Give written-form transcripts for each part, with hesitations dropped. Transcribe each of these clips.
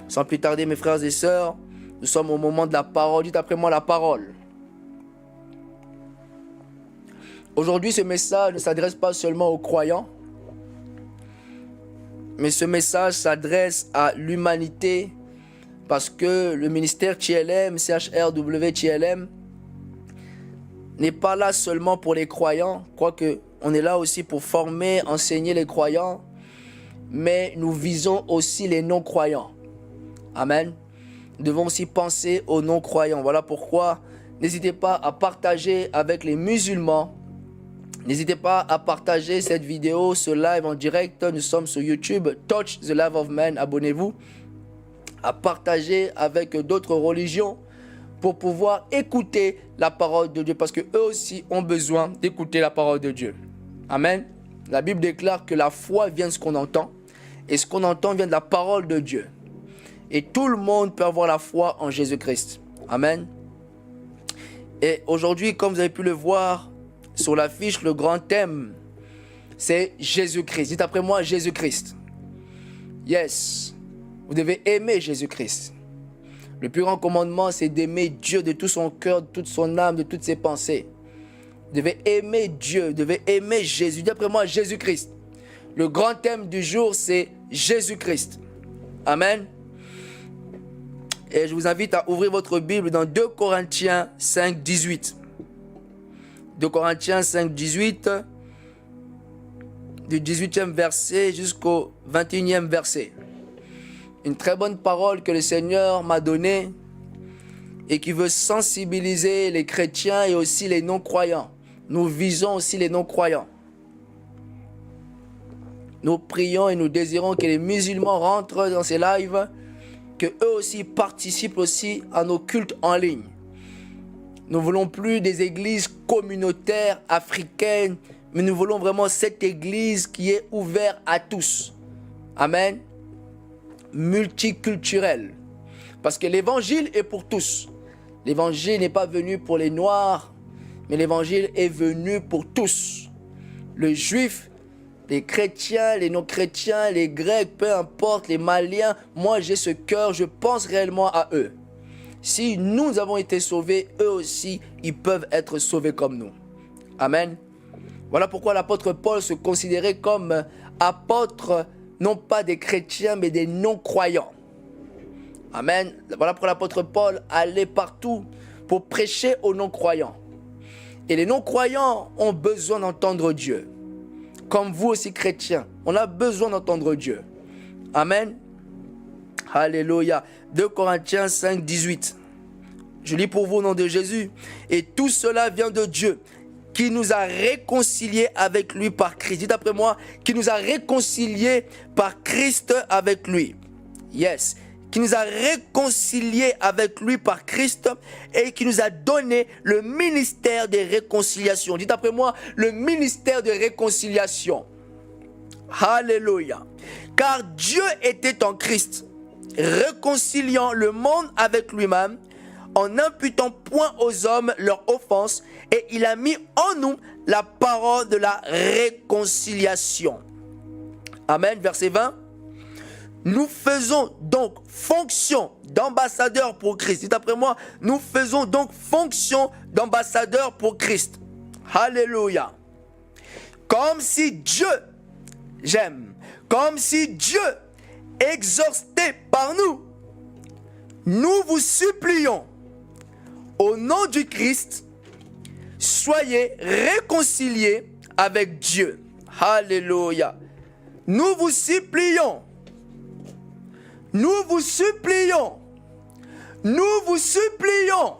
Sans plus tarder, mes frères et sœurs, nous sommes au moment de la parole. Dites après moi la parole. Aujourd'hui, ce message ne s'adresse pas seulement aux croyants, mais ce message s'adresse à l'humanité parce que le ministère TLM, CHRW TLM, n'est pas là seulement pour les croyants, quoique on est là aussi pour former, enseigner les croyants, mais nous visons aussi les non-croyants. Amen. Nous devons aussi penser aux non-croyants. Voilà pourquoi n'hésitez pas à partager avec les musulmans. N'hésitez pas à partager cette vidéo, ce live en direct. Nous sommes sur YouTube. Touch the Life of Man. Abonnez-vous. À partager avec d'autres religions pour pouvoir écouter la parole de Dieu. Parce qu'eux aussi ont besoin d'écouter la parole de Dieu. Amen. La Bible déclare que la foi vient de ce qu'on entend. Et ce qu'on entend vient de la parole de Dieu. Et tout le monde peut avoir la foi en Jésus-Christ. Amen. Et aujourd'hui, comme vous avez pu le voir sur l'affiche, le grand thème, c'est Jésus-Christ. Dites après moi, Jésus-Christ. Yes. Vous devez aimer Jésus-Christ. Le plus grand commandement, c'est d'aimer Dieu de tout son cœur, de toute son âme, de toutes ses pensées. Vous devez aimer Dieu, vous devez aimer Jésus. Dites après moi, Jésus-Christ. Le grand thème du jour, c'est Jésus-Christ. Amen. Et je vous invite à ouvrir votre Bible dans 2 Corinthiens 5, 18. 2 Corinthiens 5, 18, du 18e verset jusqu'au 21e verset. Une très bonne parole que le Seigneur m'a donnée et qui veut sensibiliser les chrétiens et aussi les non-croyants. Nous visons aussi les non-croyants. Nous prions et nous désirons que les musulmans rentrent dans ces lives, que eux aussi participent aussi à nos cultes en ligne. Nous ne voulons plus des églises communautaires africaines, mais nous voulons vraiment cette église qui est ouverte à tous. Amen. Multiculturelle. Parce que l'évangile est pour tous. L'évangile n'est pas venu pour les noirs, mais l'évangile est venu pour tous. Le juif, les chrétiens, les non-chrétiens, les grecs, peu importe, les maliens, moi j'ai ce cœur, je pense réellement à eux. Si nous avons été sauvés, eux aussi, ils peuvent être sauvés comme nous. Amen. Voilà pourquoi l'apôtre Paul se considérait comme apôtre, non pas des chrétiens, mais des non-croyants. Amen. Voilà pourquoi l'apôtre Paul allait partout pour prêcher aux non-croyants. Et les non-croyants ont besoin d'entendre Dieu. Comme vous aussi chrétiens, on a besoin d'entendre Dieu. Amen. Alléluia. 2 Corinthiens 5, 18. Je lis pour vous au nom de Jésus. Et tout cela vient de Dieu, qui nous a réconciliés avec lui par Christ. Dites après moi, qui nous a réconciliés par Christ avec lui. Yes. Qui nous a réconciliés avec lui par Christ et qui nous a donné le ministère de réconciliation. Dites après moi, le ministère de réconciliation. Alléluia. Car Dieu était en Christ, réconciliant le monde avec lui-même, en n'imputant point aux hommes leurs offenses, et il a mis en nous la parole de la réconciliation. Amen. Verset 20. Nous faisons donc fonction d'ambassadeurs pour Christ. Dites après moi, nous faisons donc fonction d'ambassadeurs pour Christ. Alléluia. Comme si Dieu, comme si Dieu exortait par nous, nous vous supplions, au nom du Christ, soyez réconciliés avec Dieu. Alléluia. Nous vous supplions. Nous vous supplions, nous vous supplions,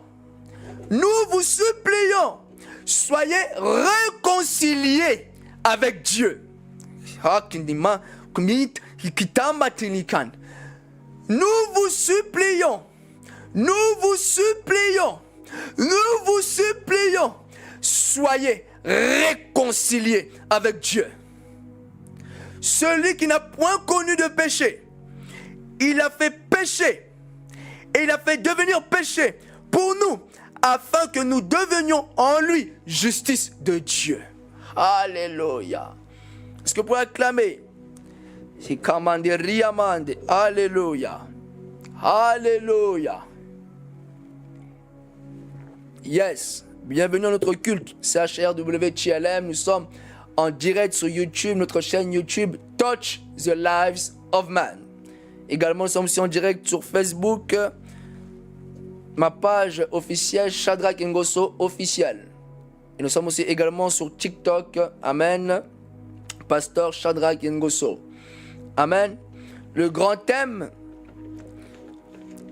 nous vous supplions, soyez réconciliés avec Dieu. Nous vous supplions, nous vous supplions, nous vous supplions, soyez réconciliés avec Dieu. Celui qui n'a point connu de péché, il a fait péché et il a fait devenir péché pour nous, afin que nous devenions en lui justice de Dieu. Alléluia. Est-ce que vous pouvez acclamer? Alléluia. Alléluia. Yes. Bienvenue à notre culte CHRW-TLM. Nous sommes en direct sur YouTube, notre chaîne YouTube Touch the Lives of Man. Également, nous sommes aussi en direct sur Facebook, ma page officielle Shadrach Ngoso officiel. Et nous sommes aussi également sur TikTok. Amen. Pasteur Shadrach Ngoso. Amen. Le grand thème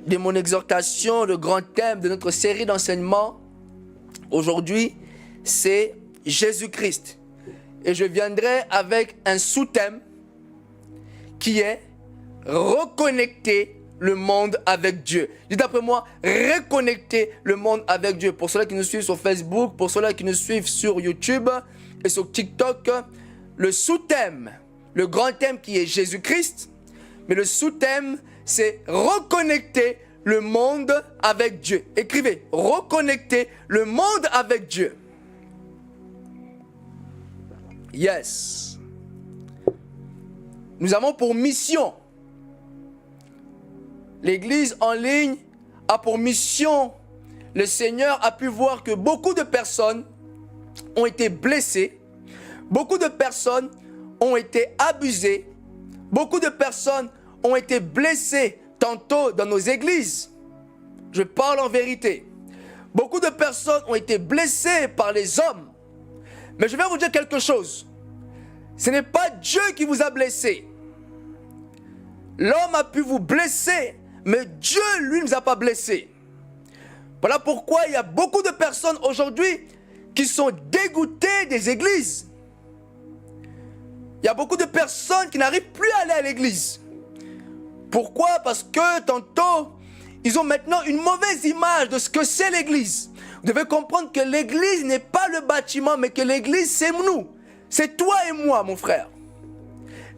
de mon exhortation, le grand thème de notre série d'enseignements aujourd'hui, c'est Jésus-Christ. Et je viendrai avec un sous-thème qui est reconnecter le monde avec Dieu. Dites après moi, reconnecter le monde avec Dieu. Pour ceux qui nous suivent sur Facebook, pour ceux qui nous suivent sur YouTube et sur TikTok, le sous-thème, le grand thème qui est Jésus-Christ, mais le sous-thème, c'est reconnecter le monde avec Dieu. Écrivez, reconnecter le monde avec Dieu. Yes. Nous avons pour mission, l'église en ligne a pour mission, le Seigneur a pu voir que beaucoup de personnes ont été blessées, beaucoup de personnes ont été abusées, beaucoup de personnes ont été blessées tantôt dans nos églises. Je parle en vérité. Beaucoup de personnes ont été blessées par les hommes. Mais je vais vous dire quelque chose. Ce n'est pas Dieu qui vous a blessé. L'homme a pu vous blesser, mais Dieu, lui, ne vous a pas blessé. Voilà pourquoi il y a beaucoup de personnes aujourd'hui qui sont dégoûtées des églises. Il y a beaucoup de personnes qui n'arrivent plus à aller à l'église. Pourquoi? Parce que tantôt, ils ont maintenant une mauvaise image de ce que c'est l'église. Vous devez comprendre que l'église n'est pas le bâtiment, mais que l'église, c'est nous. C'est toi et moi, mon frère.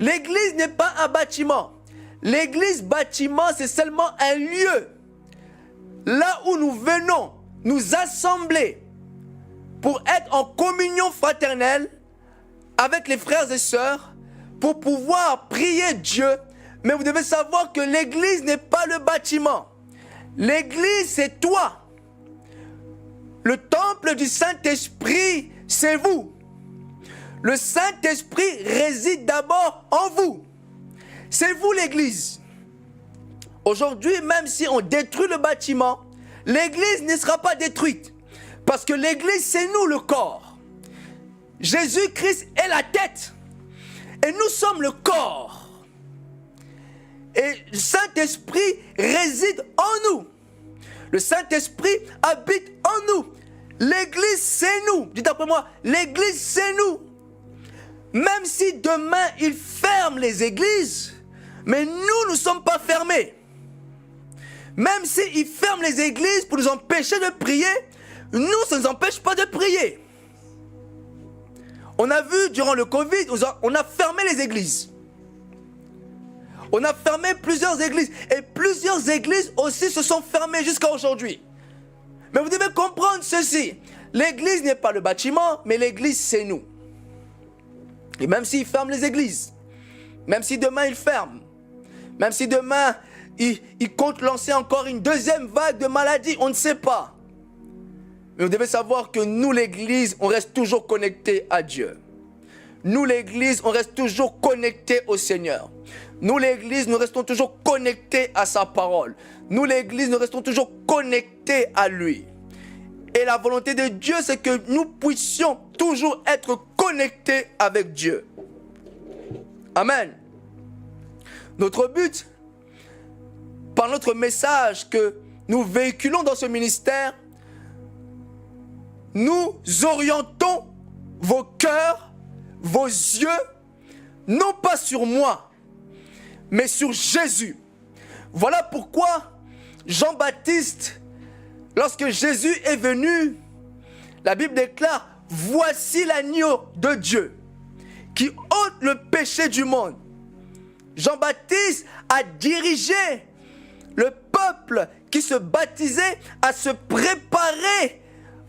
L'église n'est pas un bâtiment. L'église bâtiment, c'est seulement un lieu. Là où nous venons nous assembler pour être en communion fraternelle avec les frères et sœurs, pour pouvoir prier Dieu. Mais vous devez savoir que l'église n'est pas le bâtiment. L'église, c'est toi. Le temple du Saint-Esprit, c'est vous. Le Saint-Esprit réside d'abord en vous. C'est vous l'église. Aujourd'hui, même si on détruit le bâtiment, l'église ne sera pas détruite. Parce que l'église, c'est nous le corps. Jésus-Christ est la tête. Et nous sommes le corps. Et le Saint-Esprit réside en nous. Le Saint-Esprit habite en nous. L'église, c'est nous. Dites après moi, l'église, c'est nous. Même si demain, il ferme les églises, mais nous ne sommes pas fermés. Même s'il ferme les églises pour nous empêcher de prier, nous, ça ne nous empêche pas de prier. On a vu durant le Covid, on a fermé les églises. On a fermé plusieurs églises. Et plusieurs églises aussi se sont fermées jusqu'à aujourd'hui. Mais vous devez comprendre ceci. L'église n'est pas le bâtiment, mais l'église c'est nous. Et même s'il ferme les églises, même si demain il ferme, même si demain il compte lancer encore une deuxième vague de maladies, on ne sait pas. Mais vous devez savoir que nous l'église, on reste toujours connectés à Dieu. Nous l'église, on reste toujours connectés au Seigneur. Nous l'église, nous restons toujours connectés à sa parole. Nous l'église, nous restons toujours connectés à lui. Et la volonté de Dieu, c'est que nous puissions toujours être connectés avec Dieu. Amen. Notre but, par notre message que nous véhiculons dans ce ministère, nous orientons vos cœurs, vos yeux, non pas sur moi, mais sur Jésus. Voilà pourquoi Jean-Baptiste, lorsque Jésus est venu, la Bible déclare, voici l'agneau de Dieu qui ôte le péché du monde. Jean-Baptiste a dirigé le peuple qui se baptisait à se préparer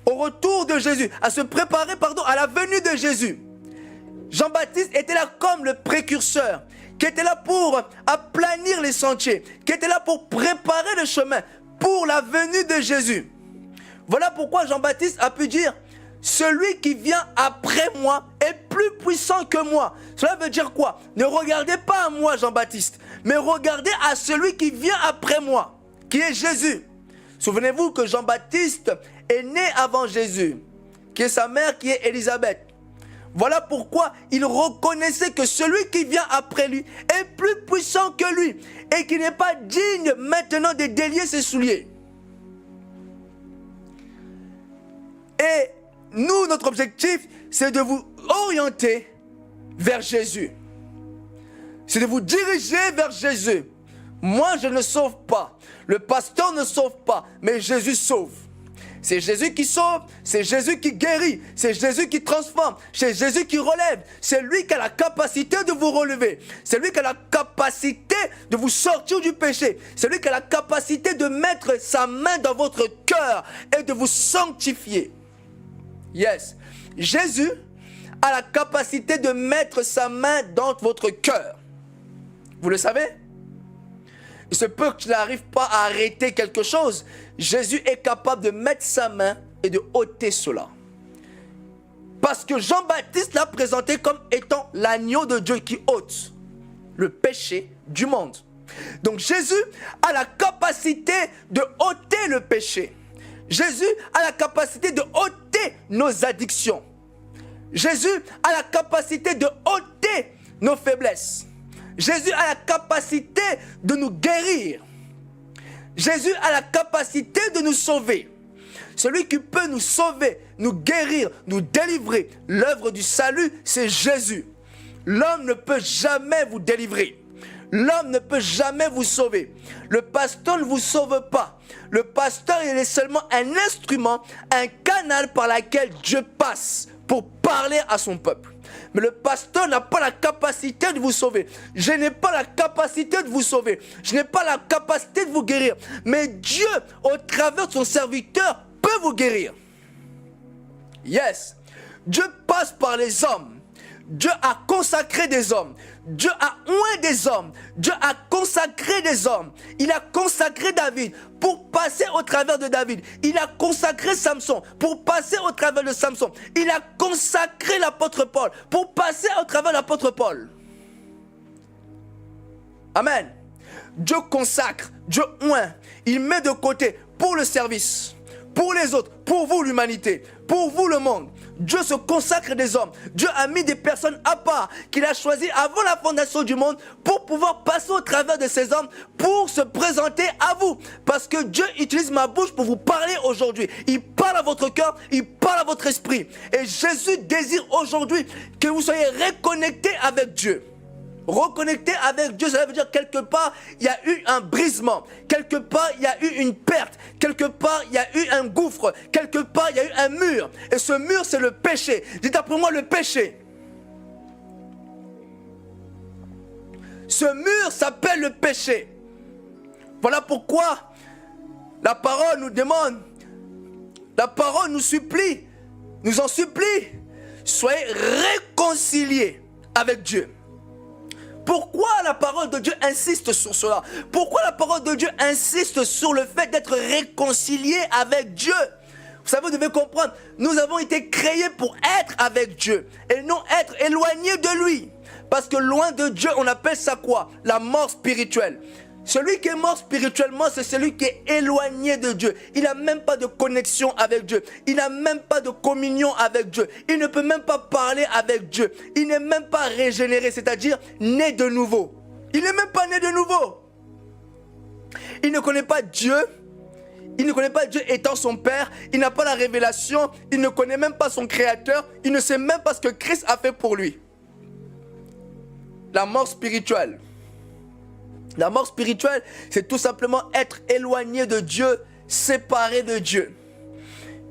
au retour de Jésus, à se préparer, à la venue de Jésus. Jean-Baptiste était là comme le précurseur qui était là pour aplanir les sentiers, qui était là pour préparer le chemin pour la venue de Jésus. Voilà pourquoi Jean-Baptiste a pu dire, celui qui vient après moi est plus puissant que moi. Cela veut dire quoi? Ne regardez pas à moi, Jean-Baptiste, mais regardez à celui qui vient après moi, qui est Jésus. Souvenez-vous que Jean-Baptiste est né avant Jésus, qui est sa mère, qui est Élisabeth. Voilà pourquoi il reconnaissait que celui qui vient après lui est plus puissant que lui et qu'il n'est pas digne maintenant de délier ses souliers. Et nous, notre objectif, c'est de vous orienter vers Jésus. C'est de vous diriger vers Jésus. Moi, je ne sauve pas. Le pasteur ne sauve pas, mais Jésus sauve. C'est Jésus qui sauve, c'est Jésus qui guérit, c'est Jésus qui transforme, c'est Jésus qui relève. C'est lui qui a la capacité de vous relever. C'est lui qui a la capacité de vous sortir du péché. C'est lui qui a la capacité de mettre sa main dans votre cœur et de vous sanctifier. Yes. Jésus a la capacité de mettre sa main dans votre cœur. Vous le savez? Il se peut que tu n'arrives pas à arrêter quelque chose. Jésus est capable de mettre sa main et de ôter cela. Parce que Jean-Baptiste l'a présenté comme étant l'agneau de Dieu qui ôte le péché du monde. Donc Jésus a la capacité de ôter le péché. Jésus a la capacité de ôter nos addictions. Jésus a la capacité de ôter nos faiblesses. Jésus a la capacité de nous guérir. Jésus a la capacité de nous sauver. Celui qui peut nous sauver, nous guérir, nous délivrer, l'œuvre du salut, c'est Jésus. L'homme ne peut jamais vous délivrer. L'homme ne peut jamais vous sauver. Le pasteur ne vous sauve pas. Le pasteur, il est seulement un instrument, un canal par lequel Dieu passe pour parler à son peuple. Mais le pasteur n'a pas la capacité de vous sauver. Je n'ai pas la capacité de vous sauver. Je n'ai pas la capacité de vous guérir. Mais Dieu, au travers de son serviteur, peut vous guérir. Yes. Dieu passe par les hommes. Dieu a consacré des hommes. Dieu a oint des hommes. Dieu a consacré des hommes. Il a consacré David pour passer au travers de David. Il a consacré Samson pour passer au travers de Samson. Il a consacré l'apôtre Paul pour passer au travers de l'apôtre Paul. Amen. Dieu consacre, Dieu oint. Il met de côté pour le service, pour les autres, pour vous l'humanité, pour vous le monde. Dieu se consacre des hommes. Dieu a mis des personnes à part qu'il a choisies avant la fondation du monde pour pouvoir passer au travers de ces hommes pour se présenter à vous. Parce que Dieu utilise ma bouche pour vous parler aujourd'hui. Il parle à votre cœur, il parle à votre esprit. Et Jésus désire aujourd'hui que vous soyez reconnectés avec Dieu. Reconnecter avec Dieu, ça veut dire quelque part, il y a eu un brisement. Quelque part, il y a eu une perte. Quelque part, il y a eu un gouffre. Quelque part, il y a eu un mur. Et ce mur, c'est le péché. Dites après moi le péché. Ce mur s'appelle le péché. Voilà pourquoi la parole nous demande, la parole nous supplie, nous en supplie, soyez réconciliés avec Dieu. Pourquoi la parole de Dieu insiste sur cela? Pourquoi la parole de Dieu insiste sur le fait d'être réconcilié avec Dieu? Vous savez, vous devez comprendre, nous avons été créés pour être avec Dieu et non être éloignés de lui. Parce que loin de Dieu, on appelle ça quoi? La mort spirituelle. Celui qui est mort spirituellement, c'est celui qui est éloigné de Dieu. Il n'a même pas de connexion avec Dieu. Il n'a même pas de communion avec Dieu. Il ne peut même pas parler avec Dieu. Il n'est même pas régénéré, c'est-à-dire né de nouveau. Il n'est même pas né de nouveau. Il ne connaît pas Dieu. Il ne connaît pas Dieu étant son Père. Il n'a pas la révélation. Il ne connaît même pas son Créateur. Il ne sait même pas ce que Christ a fait pour lui. La mort spirituelle. La mort spirituelle, c'est tout simplement être éloigné de Dieu, séparé de Dieu.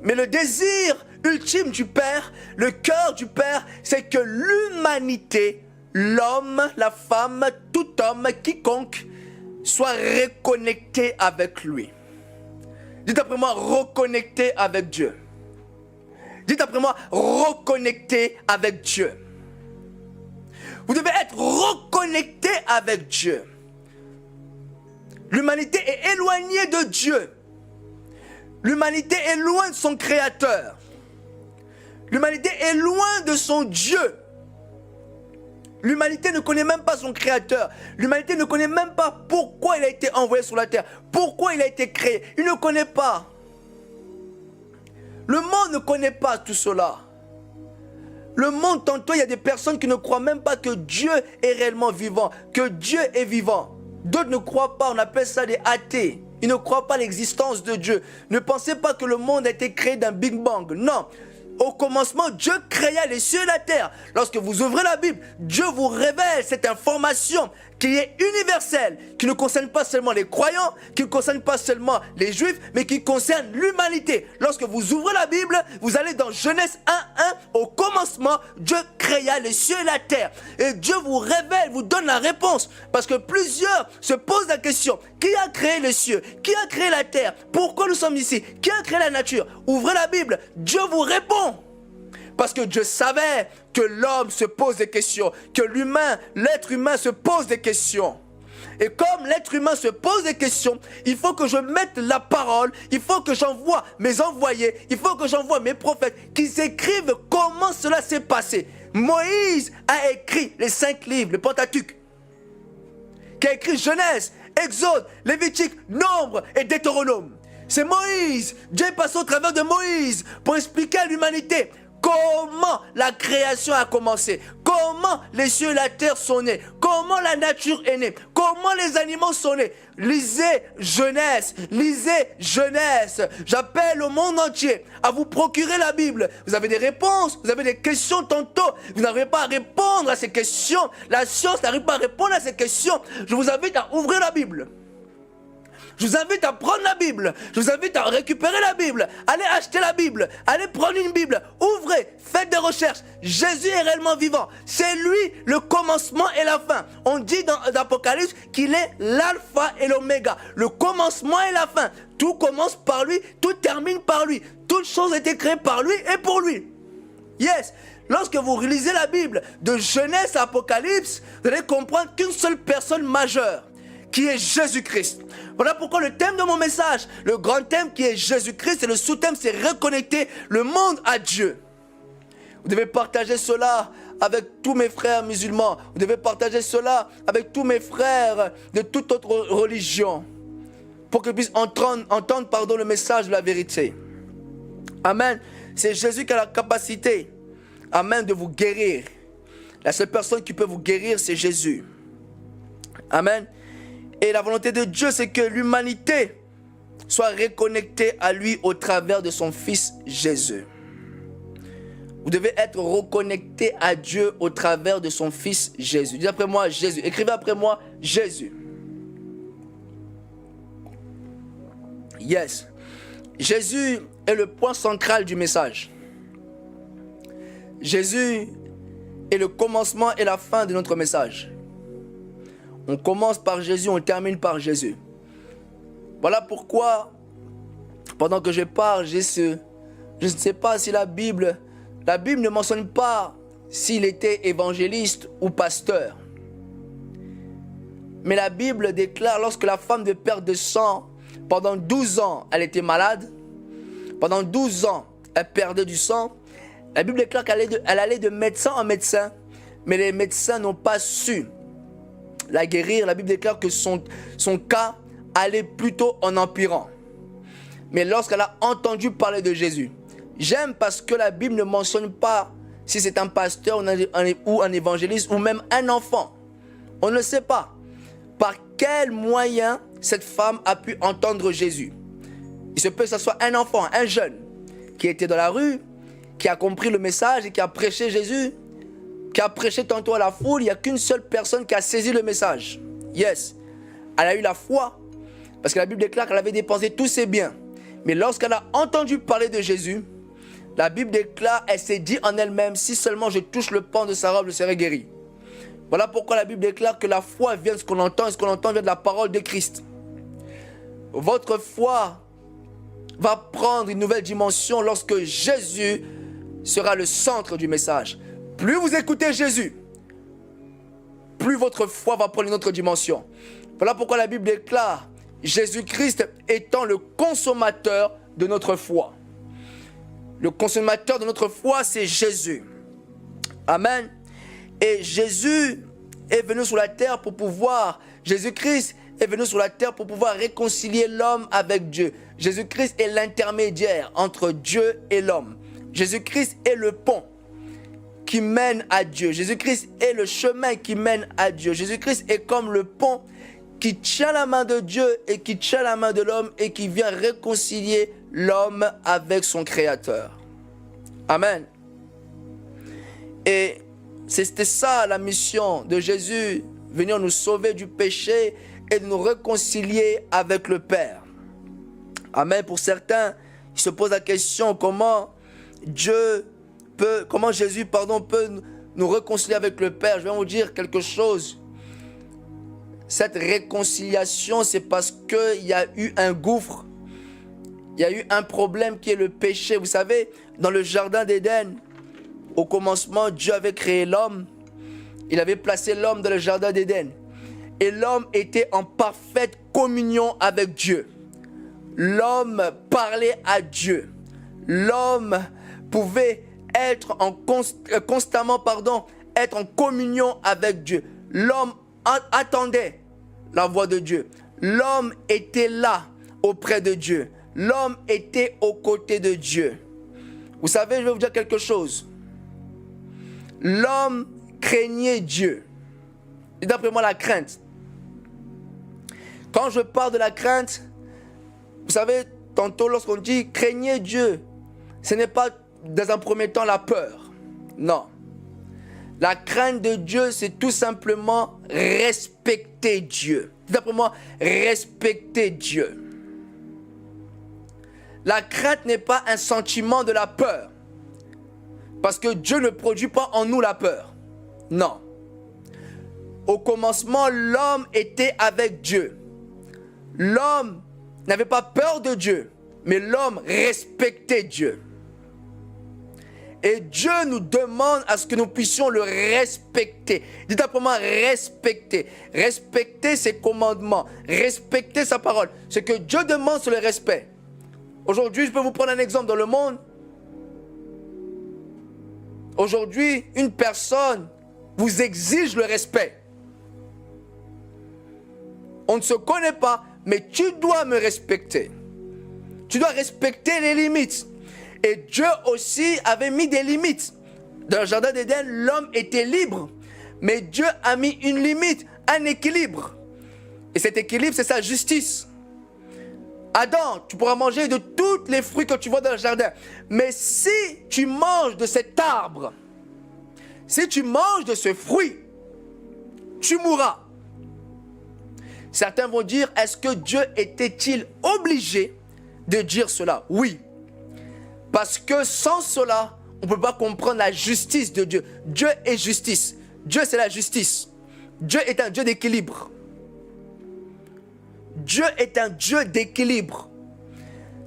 Mais le désir ultime du Père, le cœur du Père, c'est que l'humanité, l'homme, la femme, tout homme, quiconque, soit reconnecté avec lui. Dites après moi, reconnecté avec Dieu. Dites après moi, reconnecté avec Dieu. Vous devez être reconnecté avec Dieu. L'humanité est éloignée de Dieu. L'humanité est loin de son Créateur. L'humanité est loin de son Dieu. L'humanité ne connaît même pas son Créateur. L'humanité ne connaît même pas pourquoi il a été envoyé sur la terre. Pourquoi il a été créé. Il ne connaît pas. Le monde ne connaît pas tout cela. Le monde, tantôt, il y a des personnes qui ne croient même pas que Dieu est réellement vivant, que Dieu est vivant. D'autres ne croient pas, on appelle ça des athées. Ils ne croient pas à l'existence de Dieu. Ne pensez pas que le monde a été créé d'un Big Bang. Non. Au commencement, Dieu créa les cieux et la terre. Lorsque vous ouvrez la Bible, Dieu vous révèle cette information qui est universelle, qui ne concerne pas seulement les croyants, qui ne concerne pas seulement les juifs, mais qui concerne l'humanité. Lorsque vous ouvrez la Bible, vous allez dans Genèse 1:1. Au commencement, Dieu créa les cieux et la terre. Et Dieu vous révèle, vous donne la réponse. Parce que plusieurs se posent la question, qui a créé les cieux? Qui a créé la terre? Pourquoi nous sommes ici? Qui a créé la nature? Ouvrez la Bible, Dieu vous répond. Parce que Dieu savait que l'homme se pose des questions, que l'être humain se pose des questions. Et comme l'être humain se pose des questions, il faut que je mette la parole, il faut que j'envoie mes envoyés, il faut que j'envoie mes prophètes qui écrivent comment cela s'est passé. Moïse a écrit les 5 livres, le Pentateuque, qui a écrit Genèse, Exode, Lévitique, Nombre et Deutéronome. C'est Moïse, Dieu est passé au travers de Moïse pour expliquer à l'humanité comment la création a commencé, comment les cieux et la terre sont nés, comment la nature est née, comment les animaux sont nés. Lisez Genèse, lisez Genèse. J'appelle au monde entier à vous procurer la Bible. Vous avez des réponses, vous avez des questions tantôt. Vous n'arrivez pas à répondre à ces questions. La science n'arrive pas à répondre à ces questions. Je vous invite à ouvrir la Bible. Je vous invite à prendre la Bible. Je vous invite à récupérer la Bible. Allez acheter la Bible. Allez prendre une Bible. Ouvrez. Faites des recherches. Jésus est réellement vivant. C'est lui le commencement et la fin. On dit dans l'Apocalypse qu'il est l'alpha et l'oméga. Le commencement et la fin. Tout commence par lui. Tout termine par lui. Toute chose a été créée par lui et pour lui. Yes. Lorsque vous lisez la Bible de Genèse à Apocalypse, vous allez comprendre qu'une seule personne majeure, qui est Jésus-Christ. Voilà pourquoi le thème de mon message, le grand thème qui est Jésus-Christ, et le sous-thème c'est reconnecter le monde à Dieu. Vous devez partager cela avec tous mes frères musulmans. Vous devez partager cela avec tous mes frères de toute autre religion, pour qu'ils puissent entendre le message de la vérité. Amen. C'est Jésus qui a la capacité, amen, de vous guérir. La seule personne qui peut vous guérir, c'est Jésus. Amen. Et la volonté de Dieu, c'est que l'humanité soit reconnectée à lui au travers de son Fils Jésus. Vous devez être reconnecté à Dieu au travers de son Fils Jésus. Dites après moi Jésus. Écrivez après moi Jésus. Yes. Jésus est le point central du message. Jésus est le commencement et la fin de notre message. On commence par Jésus, on termine par Jésus. Voilà pourquoi, pendant que je parle, je ne sais pas si la Bible ne mentionne pas s'il était évangéliste ou pasteur. Mais la Bible déclare, lorsque la femme de perte de sang, pendant 12 ans, elle était malade, pendant 12 ans, elle perdait du sang, la Bible déclare qu'elle allait de médecin en médecin, mais les médecins n'ont pas su la guérir. La Bible déclare que son cas allait plutôt en empirant. Mais lorsqu'elle a entendu parler de Jésus, j'aime parce que la Bible ne mentionne pas si c'est un pasteur ou un évangéliste ou même un enfant. On ne sait pas par quel moyen cette femme a pu entendre Jésus. Il se peut que ce soit un enfant, un jeune qui était dans la rue, qui a compris le message et qui a prêché Jésus, qui a prêché tantôt à la foule. Il n'y a qu'une seule personne qui a saisi le message. Yes. Elle a eu la foi, parce que la Bible déclare qu'elle avait dépensé tous ses biens. Mais lorsqu'elle a entendu parler de Jésus, la Bible déclare, elle s'est dit en elle-même, si seulement je touche le pan de sa robe, je serai guéri. Voilà pourquoi la Bible déclare que la foi vient de ce qu'on entend, et ce qu'on entend vient de la parole de Christ. Votre foi va prendre une nouvelle dimension lorsque Jésus sera le centre du message. Plus vous écoutez Jésus, plus plus votre foi va prendre une autre dimension. Voilà pourquoi la Bible déclare Jésus-Christ étant le consommateur de notre foi. Le consommateur de notre foi, c'est Jésus. Amen. Et Jésus est venu sur la terre pour pouvoir, Jésus-Christ est venu sur la terre pour pouvoir réconcilier l'homme avec Dieu. Jésus-Christ est l'intermédiaire entre Dieu et l'homme. Jésus-Christ est le pont qui mène à Dieu. Jésus-Christ est le chemin qui mène à Dieu. Jésus-Christ est comme le pont qui tient la main de Dieu et qui tient la main de l'homme et qui vient réconcilier l'homme avec son Créateur. Amen. Et c'était ça la mission de Jésus, venir nous sauver du péché et de nous réconcilier avec le Père. Amen. Pour certains, ils se posent la question comment Jésus peut nous réconcilier avec le Père. Je vais vous dire quelque chose. Cette réconciliation, c'est parce qu'il y a eu un gouffre. Il y a eu un problème qui est le péché. Vous savez, dans le jardin d'Éden, au commencement, Dieu avait créé l'homme. Il avait placé l'homme dans le jardin d'Éden. Et l'homme était en parfaite communion avec Dieu. L'homme parlait à Dieu. L'homme pouvait être constamment être en communion avec Dieu. L'homme attendait la voix de Dieu. L'homme était là auprès de Dieu. L'homme était aux côtés de Dieu. Vous savez, je vais vous dire quelque chose. L'homme craignait Dieu. Et d'après moi, la crainte. Quand je parle de la crainte, vous savez, tantôt lorsqu'on dit craignez Dieu, ce n'est pas dans un premier temps la peur. Non. La crainte de Dieu, c'est tout simplement respecter Dieu. D'après moi, respecter Dieu. La crainte n'est pas un sentiment de la peur. Parce que Dieu ne produit pas en nous la peur. Non. Au commencement, l'homme était avec Dieu. L'homme n'avait pas peur de Dieu, mais l'homme respectait Dieu. Et Dieu nous demande à ce que nous puissions le respecter. Dites après moi, respecter. Respecter ses commandements. Respecter sa parole. Ce que Dieu demande, c'est le respect. Aujourd'hui, je peux vous prendre un exemple dans le monde. Aujourd'hui, une personne vous exige le respect. On ne se connaît pas, mais tu dois me respecter. Tu dois respecter les limites. Et Dieu aussi avait mis des limites. Dans le jardin d'Éden, l'homme était libre. Mais Dieu a mis une limite, un équilibre. Et cet équilibre, c'est sa justice. Adam, tu pourras manger de tous les fruits que tu vois dans le jardin. Mais si tu manges de cet arbre, si tu manges de ce fruit, tu mourras. Certains vont dire, est-ce que Dieu était-il obligé de dire cela? Oui. Parce que sans cela, on ne peut pas comprendre la justice de Dieu. Dieu est justice. Dieu, c'est la justice. Dieu est un Dieu d'équilibre. Dieu est un Dieu d'équilibre.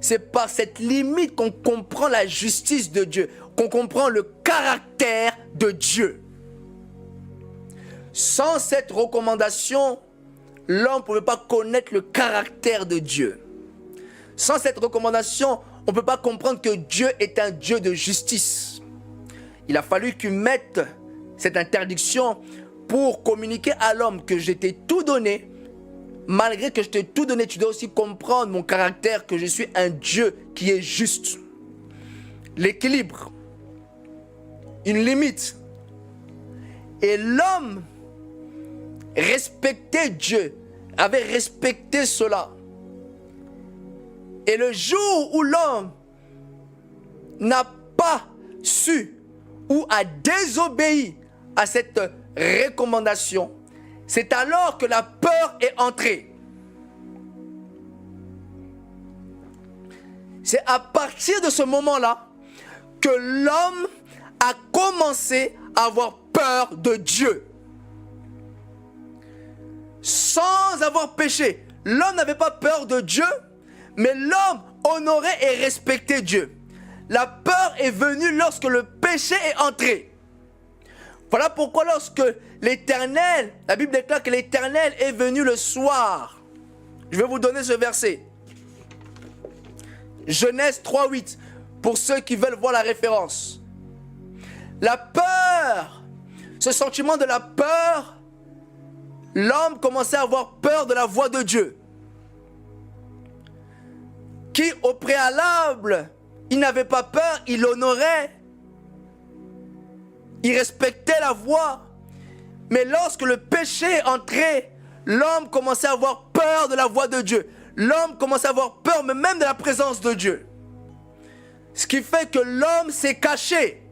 C'est par cette limite qu'on comprend la justice de Dieu, qu'on comprend le caractère de Dieu. Sans cette recommandation, l'homme ne pouvait pas connaître le caractère de Dieu. Sans cette recommandation, on ne peut pas comprendre que Dieu est un Dieu de justice. Il a fallu qu'il mette cette interdiction pour communiquer à l'homme que je t'ai tout donné. Malgré que je t'ai tout donné, tu dois aussi comprendre mon caractère, que je suis un Dieu qui est juste. L'équilibre, une limite. Et l'homme respectait Dieu, avait respecté cela. Et le jour où l'homme n'a pas su ou a désobéi à cette recommandation, c'est alors que la peur est entrée. C'est à partir de ce moment-là que l'homme a commencé à avoir peur de Dieu. Sans avoir péché, l'homme n'avait pas peur de Dieu, mais l'homme honorait et respectait Dieu. La peur est venue lorsque le péché est entré. Voilà pourquoi lorsque l'Éternel, la Bible déclare que l'Éternel est venu le soir. Je vais vous donner ce verset. Genèse 3:8, pour ceux qui veulent voir la référence. La peur, ce sentiment de la peur, l'homme commençait à avoir peur de la voix de Dieu. Qui au préalable, il n'avait pas peur, il honorait, il respectait la voix. Mais lorsque le péché est entré, l'homme commençait à avoir peur de la voix de Dieu. L'homme commençait à avoir peur même de la présence de Dieu. Ce qui fait que l'homme s'est caché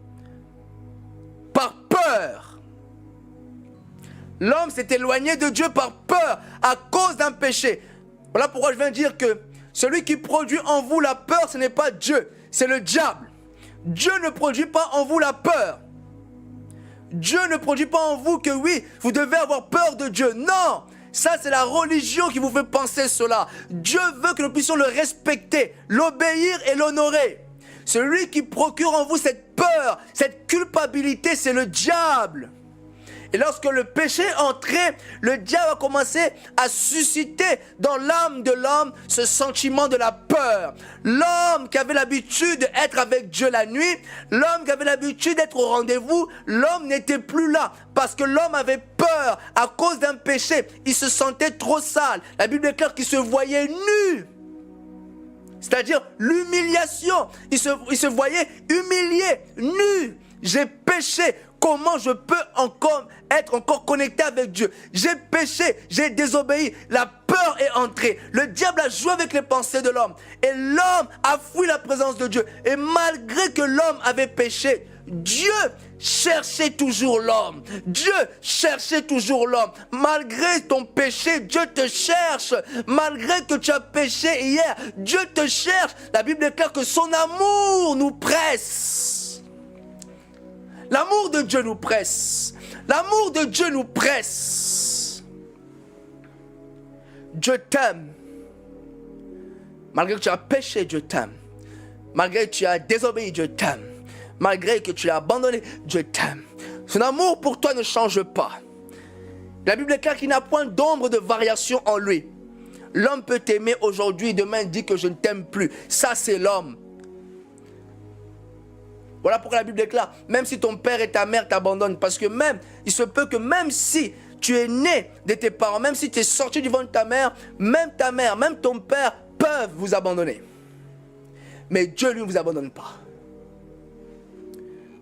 par peur. L'homme s'est éloigné de Dieu par peur à cause d'un péché. Voilà pourquoi je viens dire que celui qui produit en vous la peur, ce n'est pas Dieu, c'est le diable. Dieu ne produit pas en vous la peur. Dieu ne produit pas en vous que oui, vous devez avoir peur de Dieu. Non, ça c'est la religion qui vous fait penser cela. Dieu veut que nous puissions le respecter, l'obéir et l'honorer. Celui qui procure en vous cette peur, cette culpabilité, c'est le diable. Et lorsque le péché est entré, le diable a commencé à susciter dans l'âme de l'homme ce sentiment de la peur. L'homme qui avait l'habitude d'être avec Dieu la nuit, l'homme qui avait l'habitude d'être au rendez-vous, l'homme n'était plus là parce que l'homme avait peur à cause d'un péché. Il se sentait trop sale. La Bible déclare qu'il se voyait nu. C'est-à-dire l'humiliation. Il se voyait humilié, nu. J'ai péché. Comment je peux être encore connecté avec Dieu? J'ai péché, j'ai désobéi. La peur est entrée. Le diable a joué avec les pensées de l'homme. Et l'homme a fui la présence de Dieu. Et malgré que l'homme avait péché, Dieu cherchait toujours l'homme. Dieu cherchait toujours l'homme. Malgré ton péché, Dieu te cherche. Malgré que tu as péché hier, Dieu te cherche. La Bible déclare que son amour nous presse. L'amour de Dieu nous presse. L'amour de Dieu nous presse. Dieu t'aime. Malgré que tu as péché, Dieu t'aime. Malgré que tu as désobéi, Dieu t'aime. Malgré que tu l'as abandonné, Dieu t'aime. Son amour pour toi ne change pas. La Bible déclare qu'il n'a point d'ombre de variation en lui. L'homme peut t'aimer aujourd'hui, demain il dit que je ne t'aime plus. Ça c'est l'homme. Voilà pourquoi la Bible déclare, même si ton père et ta mère t'abandonnent, parce que même, il se peut que même si tu es né de tes parents, même si tu es sorti du ventre de ta mère, même ton père peuvent vous abandonner. Mais Dieu lui ne vous abandonne pas.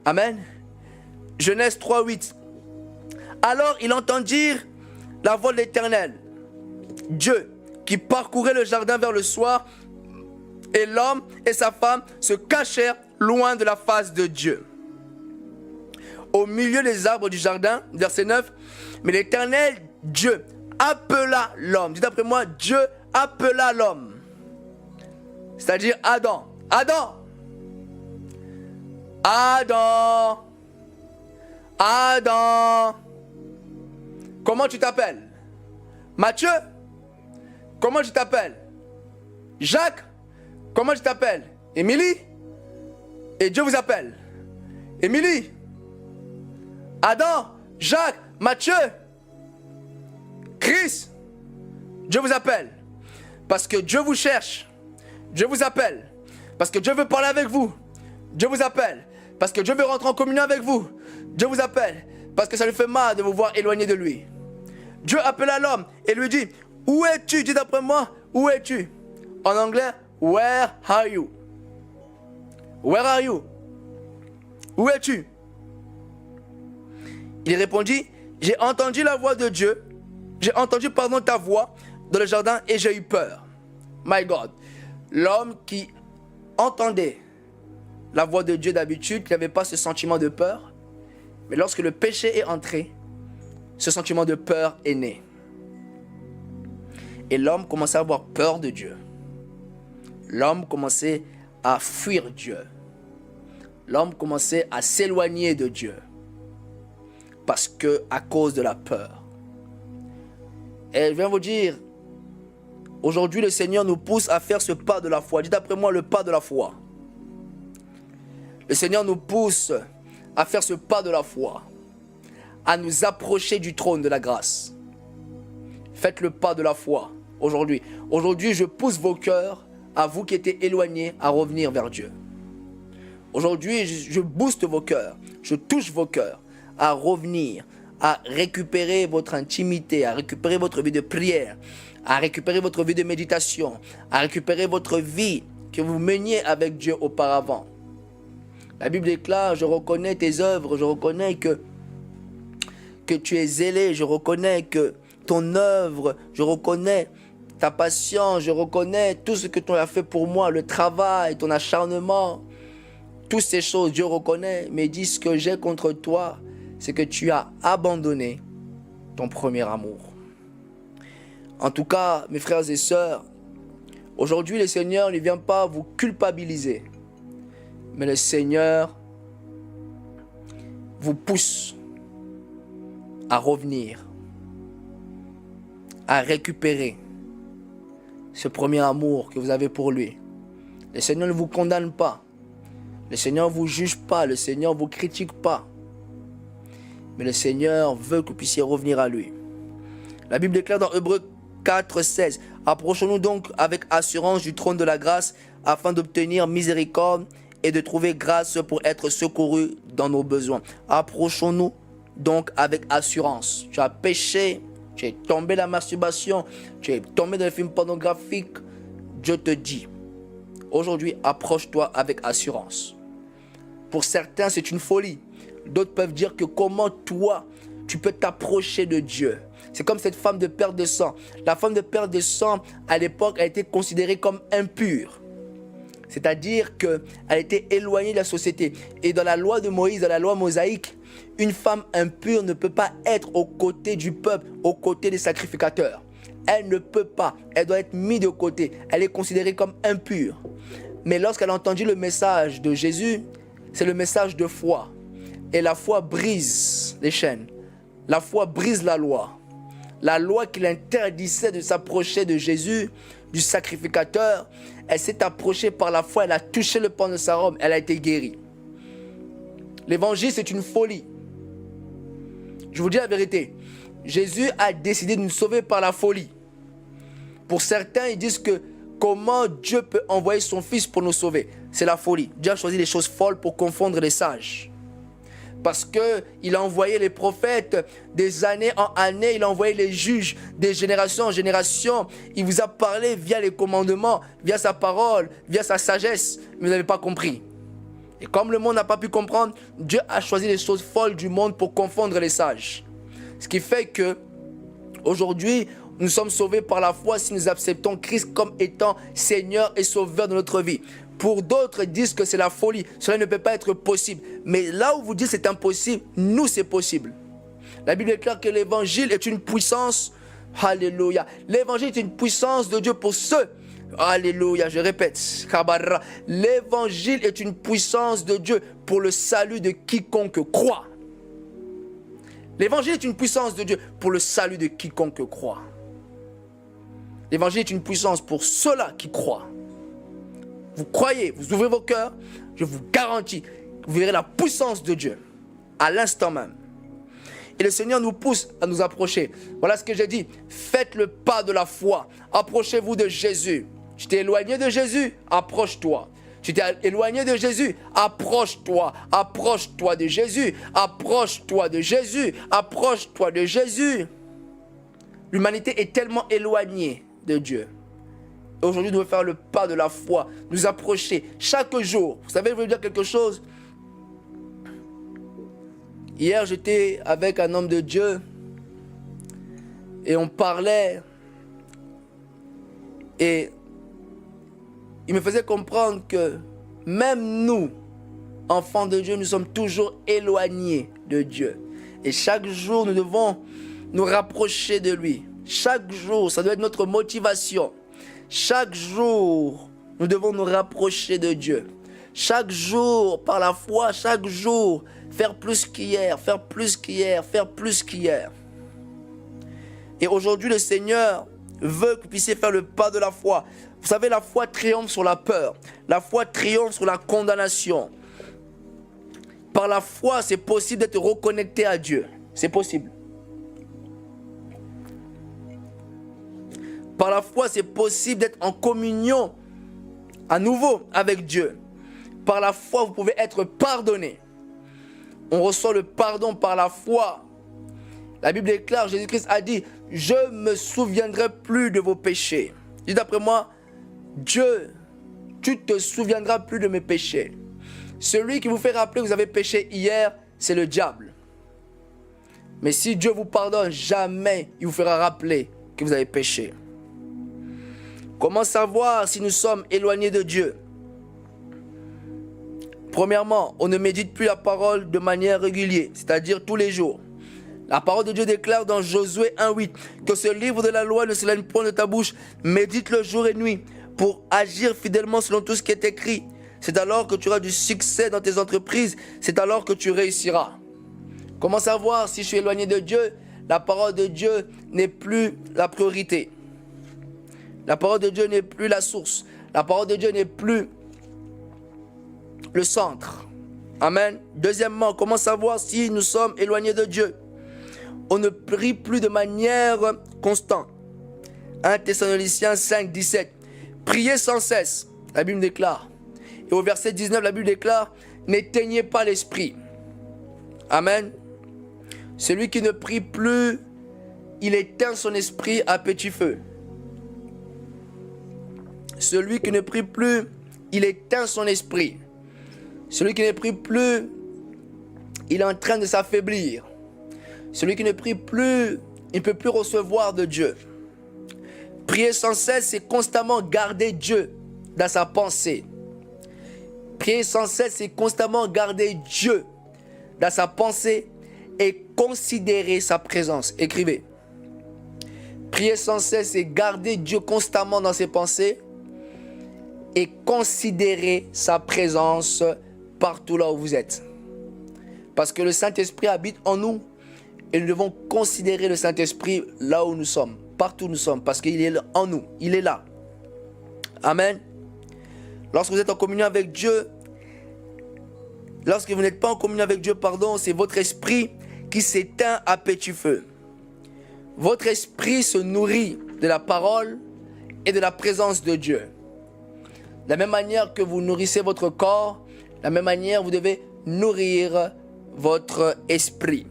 Amen. Genèse 3:8. Alors ils entendirent la voix de l'Éternel, Dieu, qui parcourait le jardin vers le soir, et l'homme et sa femme se cachèrent loin de la face de Dieu, au milieu des arbres du jardin. Verset 9. Mais l'Éternel Dieu appela l'homme. Dites après moi, Dieu appela l'homme. C'est-à-dire Adam. Adam. Adam. Adam. Comment tu t'appelles? Mathieu. Comment tu t'appelles? Jacques. Comment tu t'appelles? Émilie. Et Dieu vous appelle. Émilie, Adam, Jacques, Mathieu, Chris. Dieu vous appelle. Parce que Dieu vous cherche. Dieu vous appelle. Parce que Dieu veut parler avec vous. Dieu vous appelle. Parce que Dieu veut rentrer en communion avec vous. Dieu vous appelle. Parce que ça lui fait mal de vous voir éloigné de lui. Dieu appelle à l'homme et lui dit, où es-tu? Dis d'après moi, où es-tu? En anglais, where are you? Where are you? Où es-tu? Il répondit, j'ai entendu la voix de Dieu, j'ai entendu ta voix dans le jardin et j'ai eu peur. My God. L'homme qui entendait la voix de Dieu d'habitude, qui n'avait pas ce sentiment de peur, mais lorsque le péché est entré, ce sentiment de peur est né. Et l'homme commençait à avoir peur de Dieu. L'homme commençait à fuir Dieu. L'homme commençait à s'éloigner de Dieu. Parce que, à cause de la peur. Et je viens vous dire, aujourd'hui le Seigneur nous pousse à faire ce pas de la foi. Dites après moi le pas de la foi. Le Seigneur nous pousse à faire ce pas de la foi. à nous approcher du trône de la grâce. Faites le pas de la foi aujourd'hui. Aujourd'hui, je pousse vos cœurs, à vous qui étiez éloignés, à revenir vers Dieu. Aujourd'hui, je booste vos cœurs, je touche vos cœurs à revenir, à récupérer votre intimité, à récupérer votre vie de prière, à récupérer votre vie de méditation, à récupérer votre vie que vous meniez avec Dieu auparavant. La Bible déclare, je reconnais tes œuvres, je reconnais que tu es zélé, je reconnais que ton œuvre, je reconnais ta patience, je reconnais tout ce que tu as fait pour moi, le travail, ton acharnement, toutes ces choses, Dieu reconnaît, mais dit ce que j'ai contre toi, c'est que tu as abandonné ton premier amour. En tout cas, mes frères et sœurs, aujourd'hui, le Seigneur ne vient pas vous culpabiliser, mais le Seigneur vous pousse à revenir, à récupérer ce premier amour que vous avez pour lui. Le Seigneur ne vous condamne pas. Le Seigneur ne vous juge pas. Le Seigneur ne vous critique pas. Mais le Seigneur veut que vous puissiez revenir à lui. La Bible déclare dans Hébreux 4, 16. Approchons-nous donc avec assurance du trône de la grâce afin d'obtenir miséricorde et de trouver grâce pour être secourus dans nos besoins. Approchons-nous donc avec assurance. Tu as péché, tu es tombé dans la masturbation, tu es tombé dans les films pornographiques. Dieu te dit, aujourd'hui, approche-toi avec assurance. Pour certains, c'est une folie. D'autres peuvent dire que comment toi, tu peux t'approcher de Dieu. C'est comme cette femme de perte de sang. La femme de perte de sang, à l'époque, a été considérée comme impure. C'est-à-dire qu'elle était éloignée de la société. Et dans la loi de Moïse, dans la loi mosaïque, une femme impure ne peut pas être aux côtés du peuple, aux côtés des sacrificateurs. Elle ne peut pas. Elle doit être mise de côté. Elle est considérée comme impure. Mais lorsqu'elle a entendu le message de Jésus, c'est le message de foi. Et la foi brise les chaînes. La foi brise la loi. La loi qui l'interdisait de s'approcher de Jésus, du sacrificateur, elle s'est approchée par la foi, elle a touché le pan de sa robe, elle a été guérie. L'évangile, c'est une folie. Je vous dis la vérité. Jésus a décidé de nous sauver par la folie. Pour certains, ils disent que comment Dieu peut envoyer son Fils pour nous sauver? C'est la folie. Dieu a choisi les choses folles pour confondre les sages. Parce qu'il a envoyé les prophètes des années en années, il a envoyé les juges des générations en génération. Il vous a parlé via les commandements, via sa parole, via sa sagesse. Mais vous n'avez pas compris. Et comme le monde n'a pas pu comprendre, Dieu a choisi les choses folles du monde pour confondre les sages. Ce qui fait que aujourd'hui, nous sommes sauvés par la foi si nous acceptons Christ comme étant Seigneur et Sauveur de notre vie. Pour d'autres, disent que c'est la folie. Cela ne peut pas être possible. Mais là où vous dites c'est impossible, nous c'est possible. La Bible déclare que l'évangile est une puissance. Alléluia. L'évangile est une puissance de Dieu pour ceux. Alléluia, je répète. L'évangile est une puissance de Dieu pour le salut de quiconque croit. L'évangile est une puissance de Dieu pour le salut de quiconque croit. L'évangile est une puissance pour ceux-là qui croient. Vous croyez, vous ouvrez vos cœurs, je vous garantis, vous verrez la puissance de Dieu à l'instant même. Et le Seigneur nous pousse à nous approcher. Voilà ce que j'ai dit. Faites le pas de la foi. Approchez-vous de Jésus. Tu t'es éloigné de Jésus, approche-toi. Tu t'es éloigné de Jésus, approche-toi. Approche-toi de Jésus. Approche-toi de Jésus. Approche-toi de Jésus. L'humanité est tellement éloignée de Dieu. Aujourd'hui, nous devons faire le pas de la foi, nous approcher chaque jour. Vous savez, je veux dire quelque chose. Hier, j'étais avec un homme de Dieu et on parlait et il me faisait comprendre que même nous, enfants de Dieu, nous sommes toujours éloignés de Dieu. Et chaque jour, nous devons nous rapprocher de lui. Chaque jour, ça doit être notre motivation. Chaque jour, nous devons nous rapprocher de Dieu. Chaque jour, par la foi, chaque jour, faire plus qu'hier, faire plus qu'hier, faire plus qu'hier. Et aujourd'hui, le Seigneur veut que vous puissiez faire le pas de la foi. Vous savez, la foi triomphe sur la peur. La foi triomphe sur la condamnation. Par la foi, c'est possible d'être reconnecté à Dieu. C'est possible. Par la foi, c'est possible d'être en communion à nouveau avec Dieu. Par la foi, vous pouvez être pardonné. On reçoit le pardon par la foi. La Bible déclare, Jésus-Christ a dit, « Je ne me souviendrai plus de vos péchés. » Dites après moi, « Dieu, tu ne te souviendras plus de mes péchés. » Celui qui vous fait rappeler que vous avez péché hier, c'est le diable. Mais si Dieu vous pardonne, jamais il vous fera rappeler que vous avez péché. Comment savoir si nous sommes éloignés de Dieu? Premièrement, on ne médite plus la parole de manière régulière, c'est-à-dire tous les jours. La parole de Dieu déclare dans Josué 1,8 que ce livre de la loi ne s'éloigne point de ta bouche, médite-le jour et nuit pour agir fidèlement selon tout ce qui est écrit. C'est alors que tu auras du succès dans tes entreprises, c'est alors que tu réussiras. Comment savoir si je suis éloigné de Dieu? La parole de Dieu n'est plus la priorité. La parole de Dieu n'est plus la source. La parole de Dieu n'est plus le centre. Amen. Deuxièmement, comment savoir si nous sommes éloignés de Dieu? On ne prie plus de manière constante. 1 Thessaloniciens 5, 17. Priez sans cesse, la Bible déclare. Et au verset 19, la Bible déclare, n'éteignez pas l'esprit. Amen. Celui qui ne prie plus, il éteint son esprit à petit feu. Celui qui ne prie plus, il éteint son esprit. Celui qui ne prie plus, il est en train de s'affaiblir. Celui qui ne prie plus, il ne peut plus recevoir de Dieu. Prier sans cesse, c'est constamment garder Dieu dans sa pensée. Prier sans cesse, c'est constamment garder Dieu dans sa pensée et considérer sa présence. Écrivez. Prier sans cesse, c'est garder Dieu constamment dans ses pensées et considérer sa présence partout là où vous êtes. Parce que le Saint-Esprit habite en nous et nous devons considérer le Saint-Esprit là où nous sommes, partout où nous sommes, parce qu'il est en nous, il est là. Amen. Lorsque vous êtes en communion avec Dieu, lorsque vous n'êtes pas en communion avec Dieu, c'est votre esprit qui s'éteint à petit feu. Votre esprit se nourrit de la parole et de la présence de Dieu. De la même manière que vous nourrissez votre corps, de la même manière vous devez nourrir votre esprit.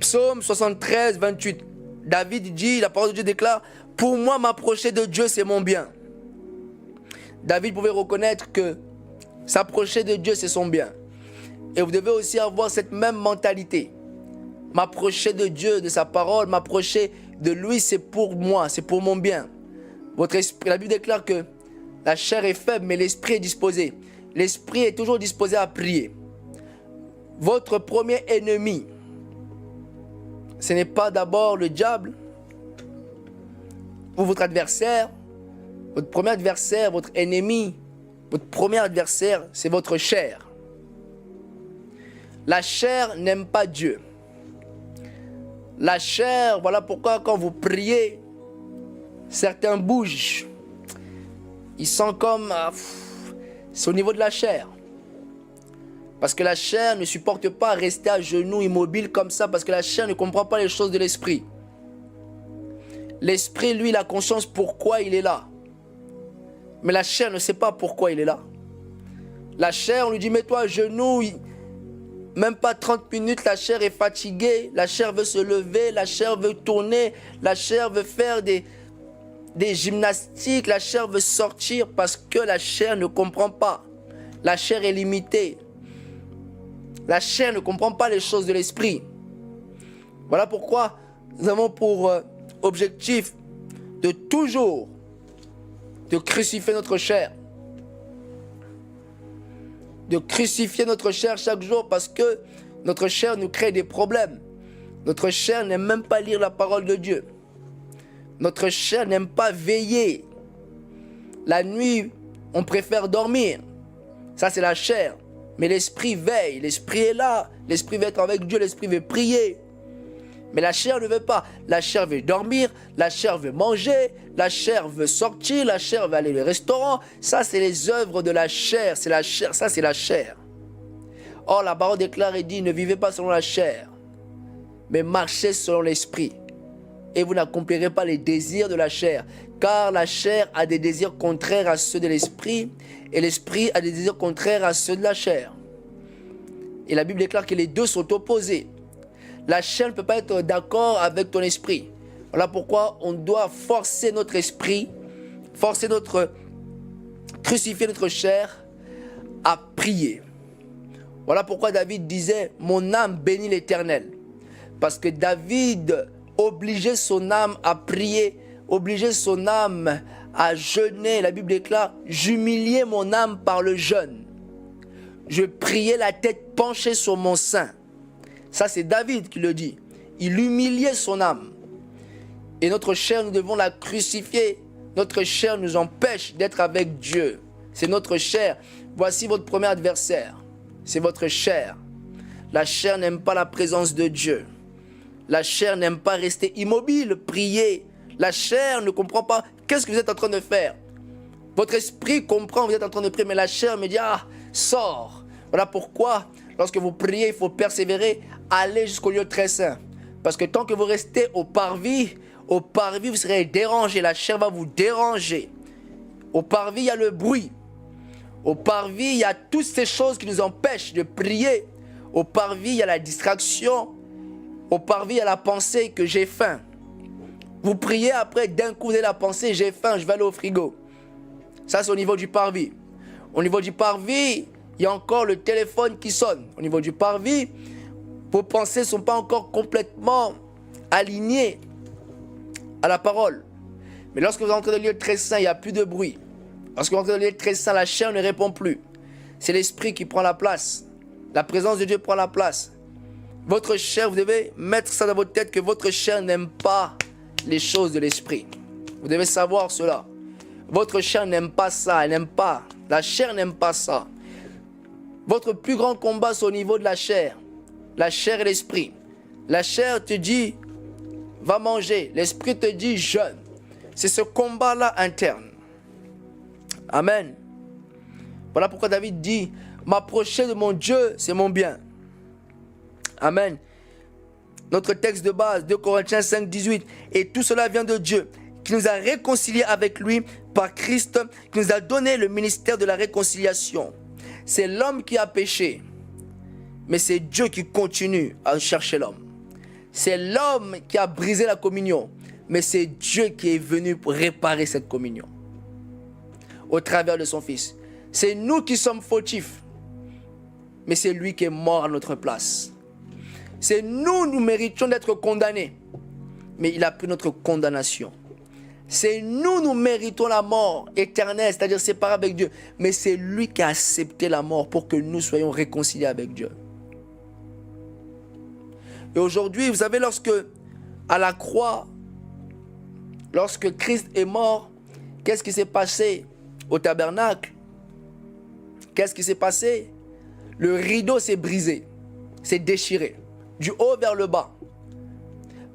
Psaume 73, 28. David dit, la parole de Dieu déclare, « Pour moi, m'approcher de Dieu, c'est mon bien. » David pouvait reconnaître que s'approcher de Dieu, c'est son bien. Et vous devez aussi avoir cette même mentalité. M'approcher de Dieu, de sa parole, m'approcher de lui, c'est pour moi, c'est pour mon bien. Votre esprit, la Bible déclare que la chair est faible, mais l'esprit est disposé. L'esprit est toujours disposé à prier. Votre premier ennemi, ce n'est pas d'abord le diable ou votre adversaire. Votre premier adversaire, votre ennemi, votre premier adversaire, c'est votre chair. La chair n'aime pas Dieu. La chair, voilà pourquoi quand vous priez, certains bougent. Ils sont comme... c'est au niveau de la chair. Parce que la chair ne supporte pas rester à genoux immobile comme ça, parce que la chair ne comprend pas les choses de l'esprit. L'esprit, lui, il a conscience pourquoi il est là. Mais la chair ne sait pas pourquoi il est là. La chair, on lui dit, mets-toi à genoux. Même pas 30 minutes, la chair est fatiguée. La chair veut se lever, la chair veut tourner. La chair veut faire des gymnastiques. La chair veut sortir parce que la chair ne comprend pas. La chair est limitée. La chair ne comprend pas les choses de l'esprit. Voilà pourquoi nous avons pour objectif de toujours de crucifier notre chair. De crucifier notre chair chaque jour parce que notre chair nous crée des problèmes. Notre chair n'aime même pas lire la parole de Dieu. Notre chair n'aime pas veiller. La nuit, on préfère dormir. Ça, c'est la chair. Mais l'esprit veille. L'esprit est là. L'esprit veut être avec Dieu. L'esprit veut prier. Mais la chair ne veut pas. La chair veut dormir. La chair veut manger. La chair veut sortir. La chair veut aller au restaurant. Ça, c'est les œuvres de la chair. C'est la chair. Ça, c'est la chair. Or, la parole déclare et dit, ne vivez pas selon la chair, mais marchez selon l'esprit. Et vous n'accomplirez pas les désirs de la chair. Car la chair a des désirs contraires à ceux de l'esprit, et l'esprit a des désirs contraires à ceux de la chair. Et la Bible déclare que les deux sont opposés. La chair ne peut pas être d'accord avec ton esprit. Voilà pourquoi on doit forcer notre esprit, crucifier notre chair à prier. Voilà pourquoi David disait « Mon âme bénit l'Éternel ». Parce que David obligeait son âme à prier, obligeait son âme à jeûner. La Bible déclare « J'humiliais mon âme par le jeûne. Je priais la tête penchée sur mon sein. » Ça, c'est David qui le dit. Il humiliait son âme. Et notre chair, nous devons la crucifier. Notre chair nous empêche d'être avec Dieu. C'est notre chair. Voici votre premier adversaire. C'est votre chair. La chair n'aime pas la présence de Dieu. La chair n'aime pas rester immobile, prier. La chair ne comprend pas. Qu'est-ce que vous êtes en train de faire? Votre esprit comprend, vous êtes en train de prier, mais la chair me dit, ah, sors. Voilà pourquoi, lorsque vous priez, il faut persévérer, aller jusqu'au lieu très saint. Parce que tant que vous restez au parvis, vous serez dérangé. La chair va vous déranger. Au parvis, il y a le bruit. Au parvis, il y a toutes ces choses qui nous empêchent de prier. Au parvis, il y a la distraction. Au parvis, il y a la pensée que j'ai faim. Vous priez après, d'un coup, vous avez la pensée, j'ai faim, je vais aller au frigo. Ça, c'est au niveau du parvis. Au niveau du parvis, il y a encore le téléphone qui sonne. Au niveau du parvis, vos pensées ne sont pas encore complètement alignées à la parole. Mais lorsque vous entrez dans le lieu très saint, il n'y a plus de bruit. Lorsque vous entrez dans le lieu très saint, la chair ne répond plus. C'est l'esprit qui prend la place. La présence de Dieu prend la place. Votre chair, vous devez mettre ça dans votre tête que votre chair n'aime pas les choses de l'esprit. Vous devez savoir cela. Votre chair n'aime pas ça, elle n'aime pas. La chair n'aime pas ça. Votre plus grand combat, c'est au niveau de la chair. La chair et l'esprit. La chair te dit, va manger. L'esprit te dit, jeûne. C'est ce combat-là interne. Amen. Voilà pourquoi David dit, m'approcher de mon Dieu, c'est mon bien. Amen. Notre texte de base, 2 Corinthiens 5, 18. Et tout cela vient de Dieu, qui nous a réconciliés avec lui par Christ, qui nous a donné le ministère de la réconciliation. C'est l'homme qui a péché, mais c'est Dieu qui continue à chercher l'homme. C'est l'homme qui a brisé la communion, mais c'est Dieu qui est venu pour réparer cette communion au travers de son Fils. C'est nous qui sommes fautifs, mais c'est lui qui est mort à notre place. C'est nous méritions d'être condamnés, mais il a pris notre condamnation. C'est nous méritons la mort éternelle, c'est-à-dire séparés avec Dieu. Mais c'est lui qui a accepté la mort pour que nous soyons réconciliés avec Dieu. Et aujourd'hui, vous savez, lorsque à la croix, lorsque Christ est mort, qu'est-ce qui s'est passé au tabernacle? Qu'est-ce qui s'est passé? Le rideau s'est brisé, s'est déchiré, du haut vers le bas.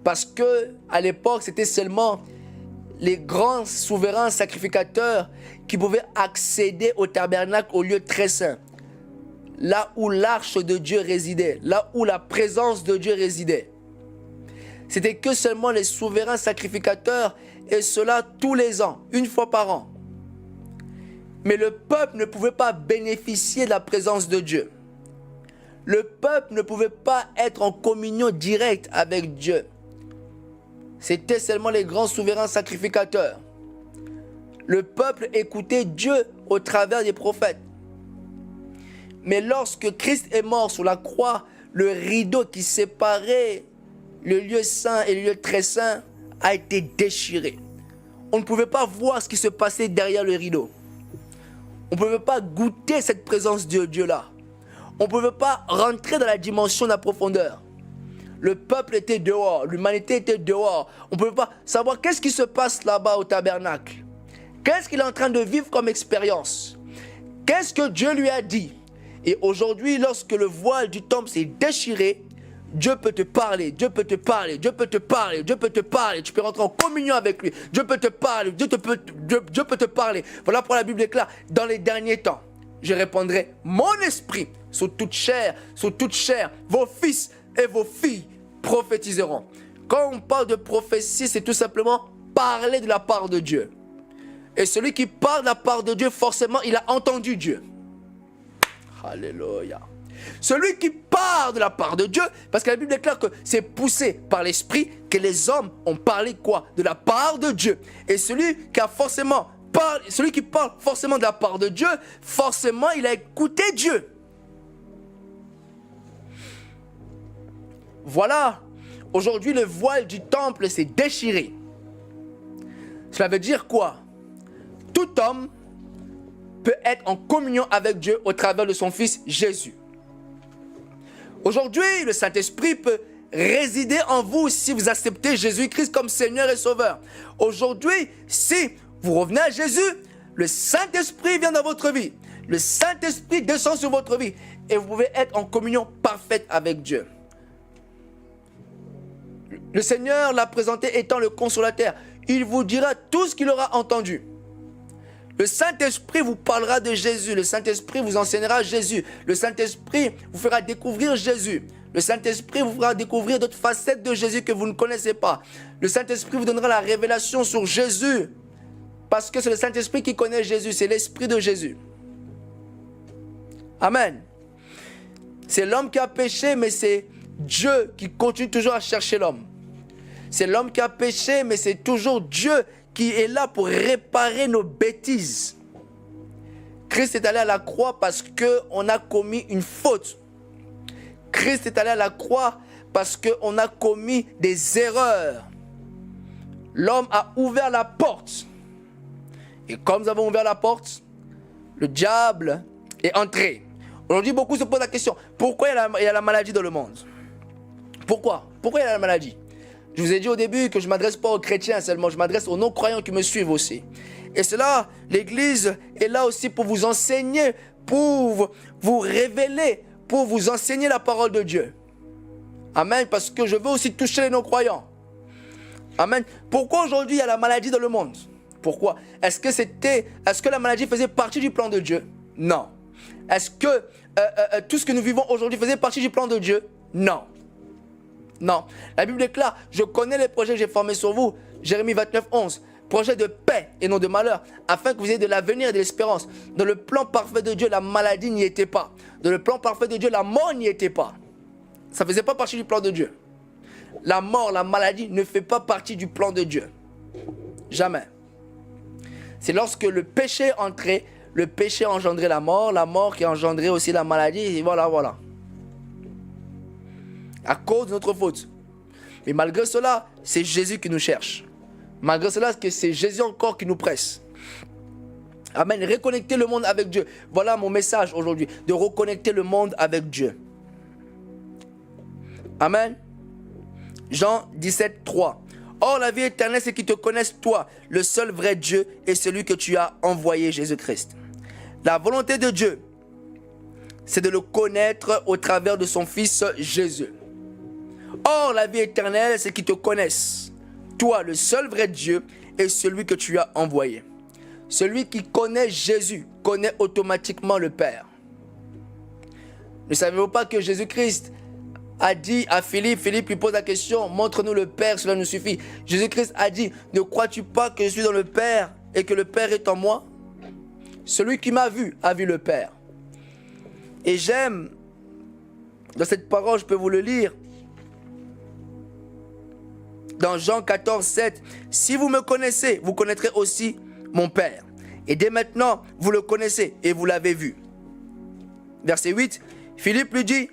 Parce que à l'époque, c'était seulement les grands souverains sacrificateurs qui pouvaient accéder au tabernacle, au lieu très saint, là où l'arche de Dieu résidait, là où la présence de Dieu résidait. C'était que seulement les souverains sacrificateurs, et cela tous les ans, une fois par an. Mais le peuple ne pouvait pas bénéficier de la présence de Dieu. Le peuple ne pouvait pas être en communion directe avec Dieu. C'était seulement les grands souverains sacrificateurs. Le peuple écoutait Dieu au travers des prophètes. Mais lorsque Christ est mort sur la croix, le rideau qui séparait le lieu saint et le lieu très saint a été déchiré. On ne pouvait pas voir ce qui se passait derrière le rideau. On ne pouvait pas goûter cette présence de Dieu-là. On ne pouvait pas rentrer dans la dimension de la profondeur. Le peuple était dehors, l'humanité était dehors. On ne pouvait pas savoir qu'est-ce qui se passe là-bas au tabernacle. Qu'est-ce qu'il est en train de vivre comme expérience? Qu'est-ce que Dieu lui a dit? Et aujourd'hui, lorsque le voile du temple s'est déchiré, Dieu peut te parler, Dieu peut te parler, Dieu peut te parler, Dieu peut te parler. Tu peux rentrer en communion avec lui. Dieu peut te parler, Dieu peut te parler. Voilà pourquoi la Bible déclare, dans les derniers temps, je répandrai mon esprit sur toute chair, vos fils et vos filles prophétiseront. Quand on parle de prophétie, c'est tout simplement parler de la part de Dieu. Et celui qui parle de la part de Dieu, forcément, il a entendu Dieu. Alléluia. Celui qui parle de la part de Dieu, parce que la Bible déclare que c'est poussé par l'Esprit que les hommes ont parlé quoi? De la part de Dieu. Et celui qui parle forcément de la part de Dieu, forcément, il a écouté Dieu. Voilà. Aujourd'hui, le voile du temple s'est déchiré. Cela veut dire quoi? Tout homme peut être en communion avec Dieu au travers de son Fils Jésus. Aujourd'hui, le Saint-Esprit peut résider en vous si vous acceptez Jésus-Christ comme Seigneur et Sauveur. Aujourd'hui, si vous revenez à Jésus, le Saint-Esprit vient dans votre vie. Le Saint-Esprit descend sur votre vie et vous pouvez être en communion parfaite avec Dieu. Le Seigneur l'a présenté étant le consolateur. Il vous dira tout ce qu'il aura entendu. Le Saint-Esprit vous parlera de Jésus. Le Saint-Esprit vous enseignera Jésus. Le Saint-Esprit vous fera découvrir Jésus. Le Saint-Esprit vous fera découvrir d'autres facettes de Jésus que vous ne connaissez pas. Le Saint-Esprit vous donnera la révélation sur Jésus. Parce que c'est le Saint-Esprit qui connaît Jésus. C'est l'Esprit de Jésus. Amen. C'est l'homme qui a péché, mais c'est Dieu qui continue toujours à chercher l'homme. C'est l'homme qui a péché, mais c'est toujours Dieu qui est là pour réparer nos bêtises. Christ est allé à la croix parce qu'on a commis une faute. Christ est allé à la croix parce qu'on a commis des erreurs. L'homme a ouvert la porte. Et comme nous avons ouvert la porte, le diable est entré. Aujourd'hui, beaucoup se posent la question, pourquoi il y a la maladie dans le monde? Pourquoi? Pourquoi il y a la maladie? Je vous ai dit au début que je ne m'adresse pas aux chrétiens seulement, je m'adresse aux non-croyants qui me suivent aussi. Et cela, l'Église est là aussi pour vous enseigner, pour vous révéler, pour vous enseigner la parole de Dieu. Amen, parce que je veux aussi toucher les non-croyants. Amen. Pourquoi aujourd'hui il y a la maladie dans le monde? Pourquoi? Est-ce que la maladie faisait partie du plan de Dieu? Non. Est-ce que tout ce que nous vivons aujourd'hui faisait partie du plan de Dieu? Non. Non. La Bible déclare, je connais les projets que j'ai formés sur vous. Jérémie 29, 11. Projet de paix et non de malheur, afin que vous ayez de l'avenir et de l'espérance. Dans le plan parfait de Dieu, la maladie n'y était pas. Dans le plan parfait de Dieu, la mort n'y était pas. Ça ne faisait pas partie du plan de Dieu. La mort, la maladie ne fait pas partie du plan de Dieu. Jamais. C'est lorsque le péché est entré, le péché a engendré la mort qui a engendré aussi la maladie, et voilà. À cause de notre faute. Mais malgré cela, c'est Jésus qui nous cherche. Malgré cela, c'est Jésus encore qui nous presse. Amen. Reconnecter le monde avec Dieu. Voilà mon message aujourd'hui. De reconnecter le monde avec Dieu. Amen. Jean 17, 3. Or, la vie éternelle, c'est qu'ils te connaissent, toi, le seul vrai Dieu, et celui que tu as envoyé, Jésus-Christ. La volonté de Dieu, c'est de le connaître au travers de son Fils Jésus. Or, la vie éternelle, c'est qu'ils te connaissent, toi, le seul vrai Dieu, et celui que tu as envoyé. Celui qui connaît Jésus connaît automatiquement le Père. Ne savez-vous pas que Jésus-Christ a dit à Philippe lui pose la question, montre-nous le Père, cela nous suffit. Jésus-Christ a dit, ne crois-tu pas que je suis dans le Père et que le Père est en moi? Celui qui m'a vu a vu le Père. Et j'aime, dans cette parole, je peux vous le lire, dans Jean 14, 7, si vous me connaissez, vous connaîtrez aussi mon Père. Et dès maintenant, vous le connaissez et vous l'avez vu. Verset 8, Philippe lui dit,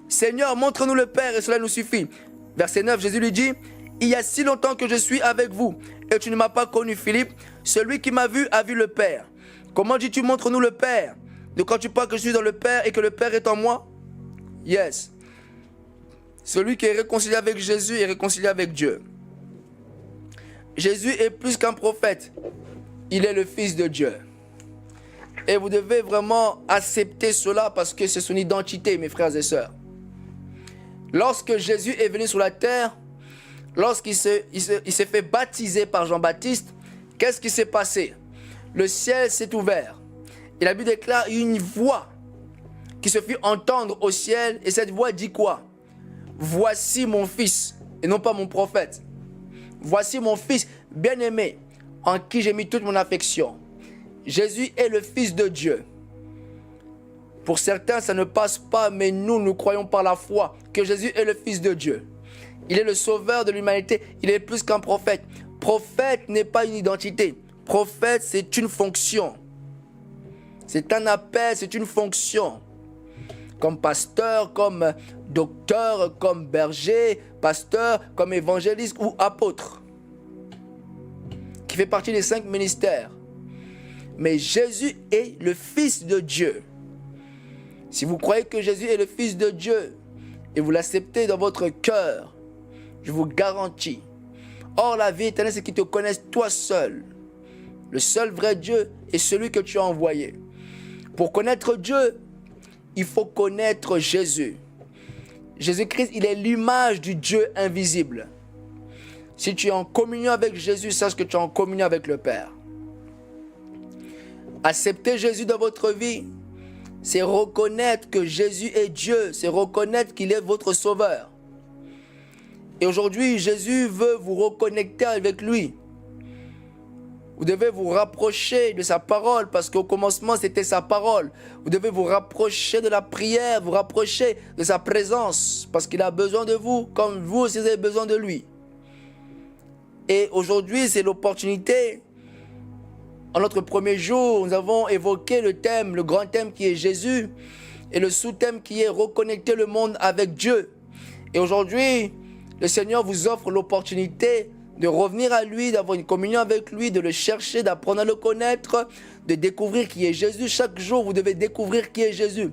Seigneur, montre-nous le Père et cela nous suffit. Verset 9, Jésus lui dit, il y a si longtemps que je suis avec vous et tu ne m'as pas connu, Philippe. Celui qui m'a vu a vu le Père. Comment dis-tu, montre-nous le Père? Ne crois-tu pas que je suis dans le Père et que le Père est en moi? Yes. Celui qui est réconcilié avec Jésus est réconcilié avec Dieu. Jésus est plus qu'un prophète. Il est le Fils de Dieu. Et vous devez vraiment accepter cela parce que c'est son identité, mes frères et sœurs. Lorsque Jésus est venu sur la terre, lorsqu'il s'est fait baptiser par Jean-Baptiste, qu'est-ce qui s'est passé? Le ciel s'est ouvert. Et la Bible déclare une voix qui se fit entendre au ciel. Et cette voix dit quoi? voici mon fils, et non pas mon prophète. Voici mon fils bien-aimé, en qui j'ai mis toute mon affection. Jésus est le Fils de Dieu. Pour certains, ça ne passe pas, mais nous croyons par la foi que Jésus est le Fils de Dieu. Il est le sauveur de l'humanité, il est plus qu'un prophète. Prophète n'est pas une identité. Prophète, c'est une fonction. C'est un appel, c'est une fonction. Comme pasteur, comme docteur, comme berger, pasteur, comme évangéliste ou apôtre. Qui fait partie des 5 ministères. Mais Jésus est le Fils de Dieu. Si vous croyez que Jésus est le Fils de Dieu et vous l'acceptez dans votre cœur, je vous garantis. Or, la vie éternelle, c'est qu'ils te connaissent toi seul. Le seul vrai Dieu est celui que tu as envoyé. Pour connaître Dieu, il faut connaître Jésus. Jésus-Christ, il est l'image du Dieu invisible. Si tu es en communion avec Jésus, sache que tu es en communion avec le Père. Accepter Jésus dans votre vie, c'est reconnaître que Jésus est Dieu, c'est reconnaître qu'il est votre sauveur. Et aujourd'hui, Jésus veut vous reconnecter avec lui. Vous devez vous rapprocher de sa parole parce qu'au commencement, c'était sa parole. Vous devez vous rapprocher de la prière, vous rapprocher de sa présence parce qu'il a besoin de vous comme vous aussi vous avez besoin de lui. Et aujourd'hui, c'est l'opportunité. En notre premier jour, nous avons évoqué le thème, le grand thème qui est Jésus et le sous-thème qui est reconnecter le monde avec Dieu. Et aujourd'hui, le Seigneur vous offre l'opportunité de revenir à lui, d'avoir une communion avec lui, de le chercher, d'apprendre à le connaître, de découvrir qui est Jésus. Chaque jour, vous devez découvrir qui est Jésus.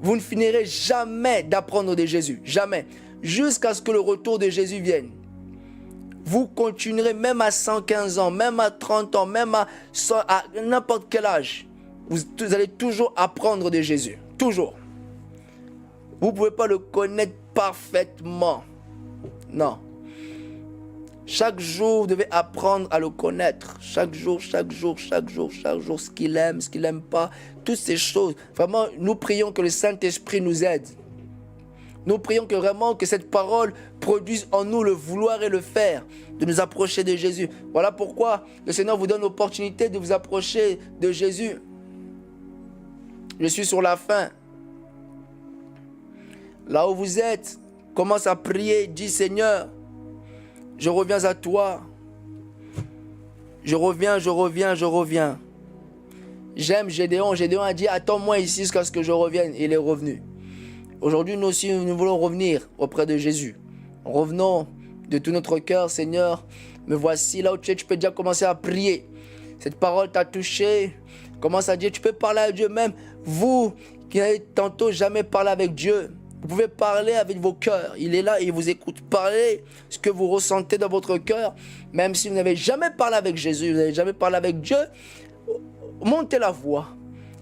Vous ne finirez jamais d'apprendre de Jésus, jamais, jusqu'à ce que le retour de Jésus vienne. Vous continuerez même à 115 ans, même à 30 ans, même à n'importe quel âge. Vous allez toujours apprendre de Jésus. Toujours. Vous ne pouvez pas le connaître parfaitement. Non. Chaque jour, vous devez apprendre à le connaître. Chaque jour, ce qu'il aime, ce qu'il n'aime pas. Toutes ces choses. Vraiment, nous prions que le Saint-Esprit nous aide. Nous prions que vraiment que cette parole produise en nous le vouloir et le faire, de nous approcher de Jésus. Voilà pourquoi le Seigneur vous donne l'opportunité de vous approcher de Jésus. Je suis sur la fin. Là où vous êtes, commence à prier, dis Seigneur, je reviens à toi. Je reviens. J'aime Gédéon. Gédéon a dit, attends-moi ici jusqu'à ce que je revienne. Il est revenu. Aujourd'hui, nous aussi, nous voulons revenir auprès de Jésus. Revenons de tout notre cœur, Seigneur. Me voici là où tu es, tu peux déjà commencer à prier. Cette parole t'a touché. Commence à dire, tu peux parler à Dieu même. Vous qui n'avez tantôt jamais parlé avec Dieu, vous pouvez parler avec vos cœurs. Il est là et il vous écoute. Parlez ce que vous ressentez dans votre cœur. Même si vous n'avez jamais parlé avec Jésus, vous n'avez jamais parlé avec Dieu, montez la voix.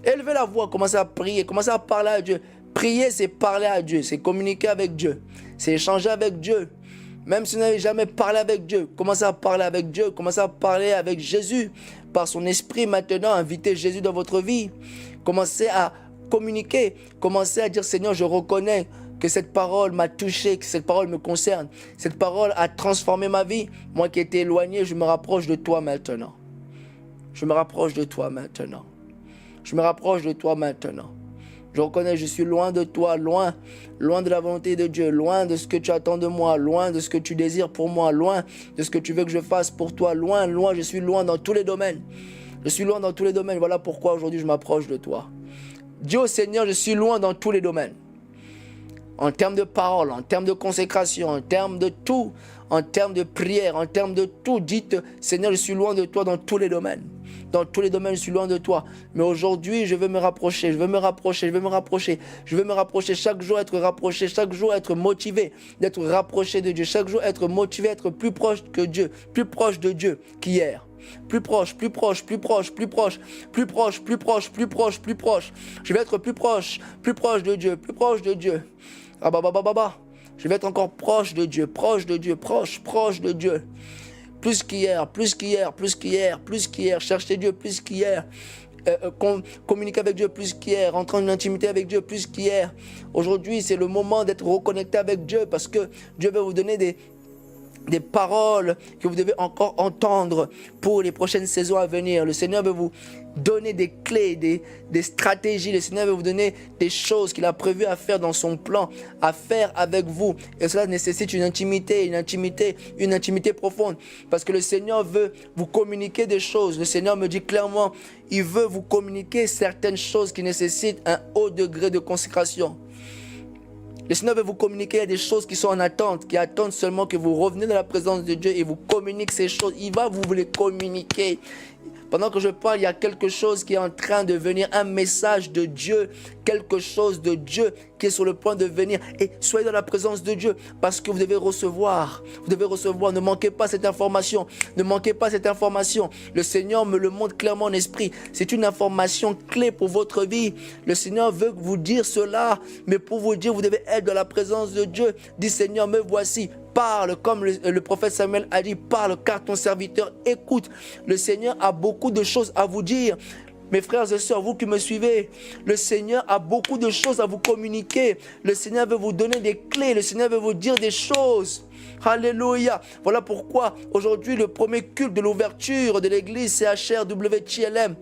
Élevez la voix, commencez à prier, commencez à parler à Dieu. Prier, c'est parler à Dieu, c'est communiquer avec Dieu, c'est échanger avec Dieu. Même si vous n'avez jamais parlé avec Dieu, commencez à parler avec Dieu, commencez à parler avec Jésus. Par son esprit maintenant, invitez Jésus dans votre vie. Commencez à communiquer, commencez à dire Seigneur, je reconnais que cette parole m'a touché, que cette parole me concerne. Cette parole a transformé ma vie. Moi qui étais éloigné, je me rapproche de toi maintenant. Je me rapproche de toi maintenant. Je me rapproche de toi maintenant. Je reconnais, je suis loin de toi, loin de la volonté de Dieu, loin de ce que tu attends de moi, loin de ce que tu désires pour moi, loin de ce que tu veux que je fasse pour toi, loin, je suis loin dans tous les domaines. Je suis loin dans tous les domaines, voilà pourquoi aujourd'hui je m'approche de toi. Dis au Seigneur, je suis loin dans tous les domaines. En termes de parole, en termes de consécration, en termes de tout, en termes de prière, en termes de tout, dites, Seigneur, je suis loin de toi dans tous les domaines. Dans tous les domaines, je suis loin de toi. Mais aujourd'hui, je veux me rapprocher, je veux me rapprocher chaque jour, être rapproché, chaque jour, être motivé, d'être rapproché de Dieu, chaque jour, être motivé, être plus proche que Dieu, plus proche de Dieu qu'hier. Plus proche. Je vais être plus proche de Dieu, Je vais être encore proche de Dieu. Plus qu'hier. Cherchez Dieu plus qu'hier. communiquer avec Dieu plus qu'hier, rentrer en intimité avec Dieu plus qu'hier. Aujourd'hui, c'est le moment d'être reconnecté avec Dieu parce que Dieu va vous donner des paroles que vous devez encore entendre pour les prochaines saisons à venir. Le Seigneur veut vous donner des clés, des stratégies. Le Seigneur veut vous donner des choses qu'il a prévues à faire dans son plan, à faire avec vous. Et cela nécessite une intimité profonde. Parce que le Seigneur veut vous communiquer des choses. Le Seigneur me dit clairement, il veut vous communiquer certaines choses qui nécessitent un haut degré de consécration. Le Seigneur veut vous communiquer des choses qui sont en attente, qui attendent seulement que vous reveniez dans la présence de Dieu et vous communique ces choses. Il va vous les communiquer. Pendant que je parle, il y a quelque chose qui est en train de venir, un message de Dieu, quelque chose de Dieu qui est sur le point de venir. Et soyez dans la présence de Dieu parce que vous devez recevoir. Vous devez recevoir. Ne manquez pas cette information. Ne manquez pas cette information. Le Seigneur me le montre clairement en esprit. C'est une information clé pour votre vie. Le Seigneur veut vous dire cela, mais pour vous dire, vous devez être dans la présence de Dieu. Dis Seigneur, me voici. Parle comme le prophète Samuel a dit, parle car ton serviteur écoute. Le Seigneur a beaucoup de choses à vous dire. Mes frères et sœurs, vous qui me suivez, le Seigneur a beaucoup de choses à vous communiquer. Le Seigneur veut vous donner des clés. Le Seigneur veut vous dire des choses. Alléluia. Voilà pourquoi aujourd'hui le premier culte de l'ouverture de l'église CHRWTLM.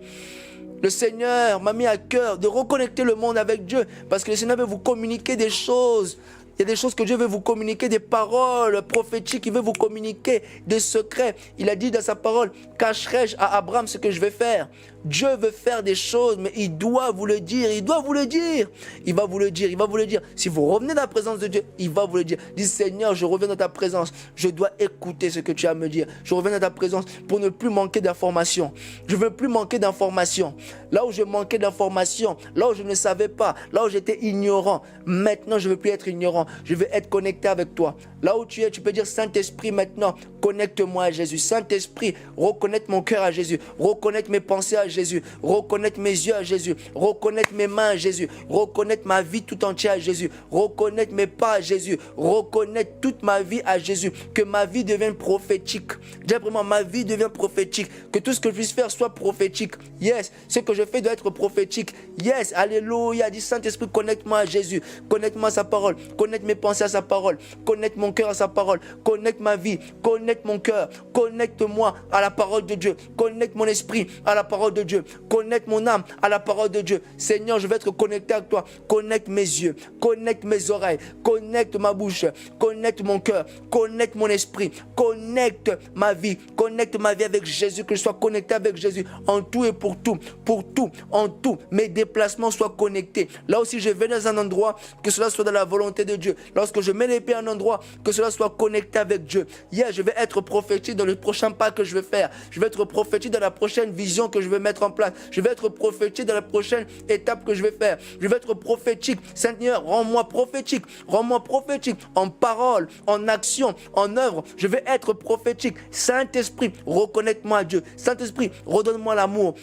Le Seigneur m'a mis à cœur de reconnecter le monde avec Dieu parce que le Seigneur veut vous communiquer des choses. Il y a des choses que Dieu veut vous communiquer, des paroles prophétiques, il veut vous communiquer des secrets. Il a dit dans sa parole, cacherai-je à Abraham ce que je vais faire? Dieu veut faire des choses, mais il doit vous le dire, il doit vous le dire. Il va vous le dire, il va vous le dire. Si vous revenez dans la présence de Dieu, il va vous le dire. Dis Seigneur, je reviens dans ta présence, je dois écouter ce que tu as à me dire. Je reviens dans ta présence pour ne plus manquer d'informations. Je ne veux plus manquer d'informations. Là où je manquais d'informations, là où je ne savais pas, là où j'étais ignorant, maintenant je ne veux plus être ignorant. Je veux être connecté avec toi. Là où tu es, tu peux dire Saint-Esprit maintenant, connecte-moi à Jésus. Saint-Esprit, reconnecte mon cœur à Jésus. Reconnecte mes pensées à Jésus. Reconnecte mes yeux à Jésus. Reconnecte mes mains à Jésus. Reconnecte ma vie tout entière à Jésus. Reconnecte mes pas à Jésus. Reconnecte toute ma vie à Jésus. Que ma vie devienne prophétique. Dis vraiment, ma vie devient prophétique. Que tout ce que je puisse faire soit prophétique. Yes, ce que je fais doit être prophétique. Yes, alléluia. Dis Saint-Esprit, connecte-moi à Jésus. Connecte-moi à sa parole. Connecte mes pensées à sa parole. Connecte mon cœur à sa parole. Connecte ma vie. Connecte mon cœur. Connecte-moi à la parole de Dieu. Connecte mon esprit à la parole de Dieu. Connecte mon âme à la parole de Dieu. Seigneur, je vais être connecté avec toi. Connecte mes yeux. Connecte mes oreilles. Connecte ma bouche. Connecte mon cœur. Connecte mon esprit. Connecte ma vie. Connecte ma vie avec Jésus. Que je sois connecté avec Jésus en tout et pour tout. Pour tout. En tout. Mes déplacements soient connectés. Là aussi, je vais dans un endroit, que cela soit dans la volonté de Dieu. Lorsque je mets les pieds à un endroit, que cela soit connecté avec Dieu. Yeah, je vais être prophétique dans le prochain pas que je vais faire. Je vais être prophétique dans la prochaine vision que je vais mettre en place. Je vais être prophétique dans la prochaine étape que je vais faire. Je vais être prophétique. Seigneur, rends-moi prophétique. Rends-moi prophétique en parole, en action, en œuvre. Je vais être prophétique. Saint-Esprit, reconnecte-moi à Dieu. Saint-Esprit, redonne-moi l'amour.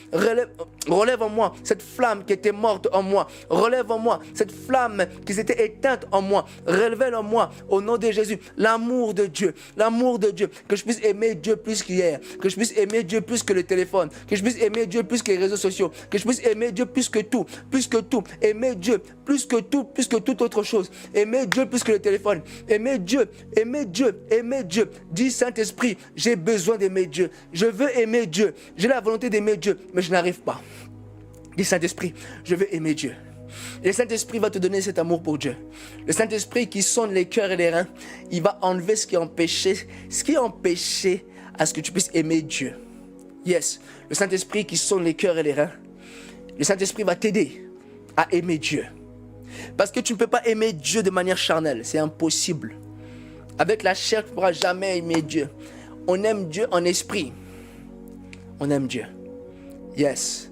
Relève en moi cette flamme qui était morte en moi. Relève en moi cette flamme qui s'était éteinte en moi. Relève en moi, au nom de Jésus, l'amour de Dieu. L'amour de Dieu. Que je puisse aimer Dieu plus qu'hier. Que je puisse aimer Dieu plus que le téléphone. Que je puisse aimer Dieu plus que les réseaux sociaux. Que je puisse aimer Dieu plus que tout. Plus que tout. Aimer Dieu plus que tout. Plus que toute autre chose. Aimer Dieu plus que le téléphone. Aimer Dieu. Aimer Dieu. Aimer Dieu. Dis Saint-Esprit, j'ai besoin d'aimer Dieu. Je veux aimer Dieu. J'ai la volonté d'aimer Dieu, mais je n'arrive pas. Dis Saint-Esprit, je veux aimer Dieu. Et le Saint-Esprit va te donner cet amour pour Dieu. Le Saint-Esprit qui sonde les cœurs et les reins, il va enlever ce qui empêchait à ce que tu puisses aimer Dieu. Yes, le Saint-Esprit qui sonde les cœurs et les reins, le Saint-Esprit va t'aider à aimer Dieu. Parce que tu ne peux pas aimer Dieu de manière charnelle, c'est impossible. Avec la chair, tu ne pourras jamais aimer Dieu. On aime Dieu en esprit. On aime Dieu. Yes.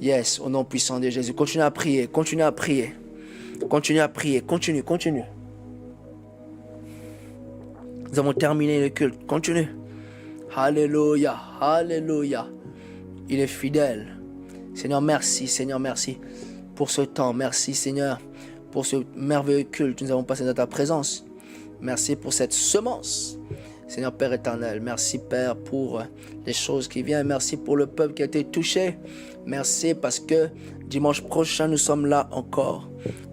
Yes, au nom puissant de Jésus. Continue à prier, continue à prier. Continue à prier, continue. Nous avons terminé le culte, continue. Alléluia, alléluia. Il est fidèle. Seigneur, merci pour ce temps. Merci, Seigneur, pour ce merveilleux culte que nous avons passé dans ta présence. Merci pour cette semence. Seigneur Père éternel, merci Père pour les choses qui viennent. Merci pour le peuple qui a été touché. Merci parce que dimanche prochain, nous sommes là encore.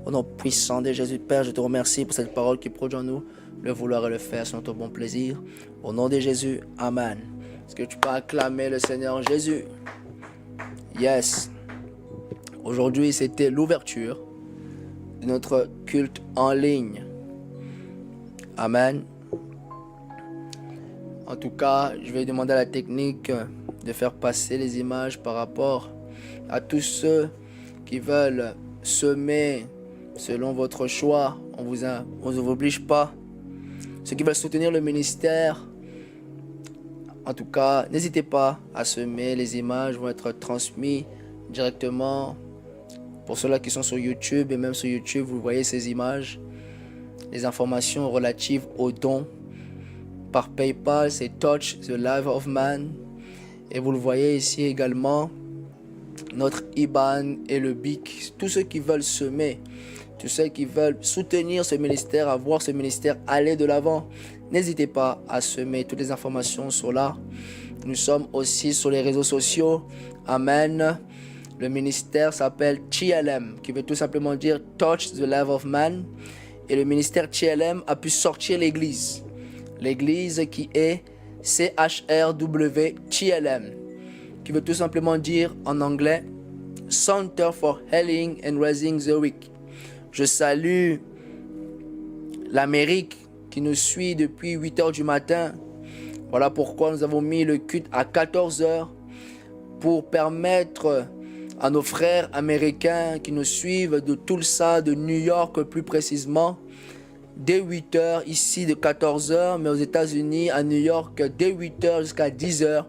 Au nom puissant de Jésus, Père, je te remercie pour cette parole qui produit en nous le vouloir et le faire selon ton bon plaisir. Au nom de Jésus, Amen. Est-ce que tu peux acclamer le Seigneur Jésus? Yes. Aujourd'hui, c'était l'ouverture de notre culte en ligne. Amen. En tout cas, je vais demander à la technique de faire passer les images par rapport à tous ceux qui veulent semer selon votre choix. On ne vous oblige pas. Ceux qui veulent soutenir le ministère, en tout cas, n'hésitez pas à semer. Les images vont être transmises directement. Pour ceux-là qui sont sur YouTube, et même sur YouTube, vous voyez ces images. Les informations relatives aux dons. Par PayPal, c'est Touch the Life of Man. Et vous le voyez ici également, notre IBAN et le BIC. Tous ceux qui veulent semer, tous ceux qui veulent soutenir ce ministère, à voir ce ministère aller de l'avant, n'hésitez pas à semer. Toutes les informations sont là. Nous sommes aussi sur les réseaux sociaux. Amen. Le ministère s'appelle TLM, qui veut tout simplement dire Touch the Life of Man. Et le ministère TLM a pu sortir l'église. L'église qui est CHRW TLM, qui veut tout simplement dire en anglais Center for Healing and Raising the Weak. Je salue l'Amérique qui nous suit depuis 8 heures du matin. Voilà pourquoi nous avons mis le culte à 14 heures pour permettre à nos frères américains qui nous suivent de Tulsa, de New York plus précisément, dès 8 heures, ici de 14 heures, mais aux États-Unis, à New York, dès 8 heures jusqu'à 10 heures,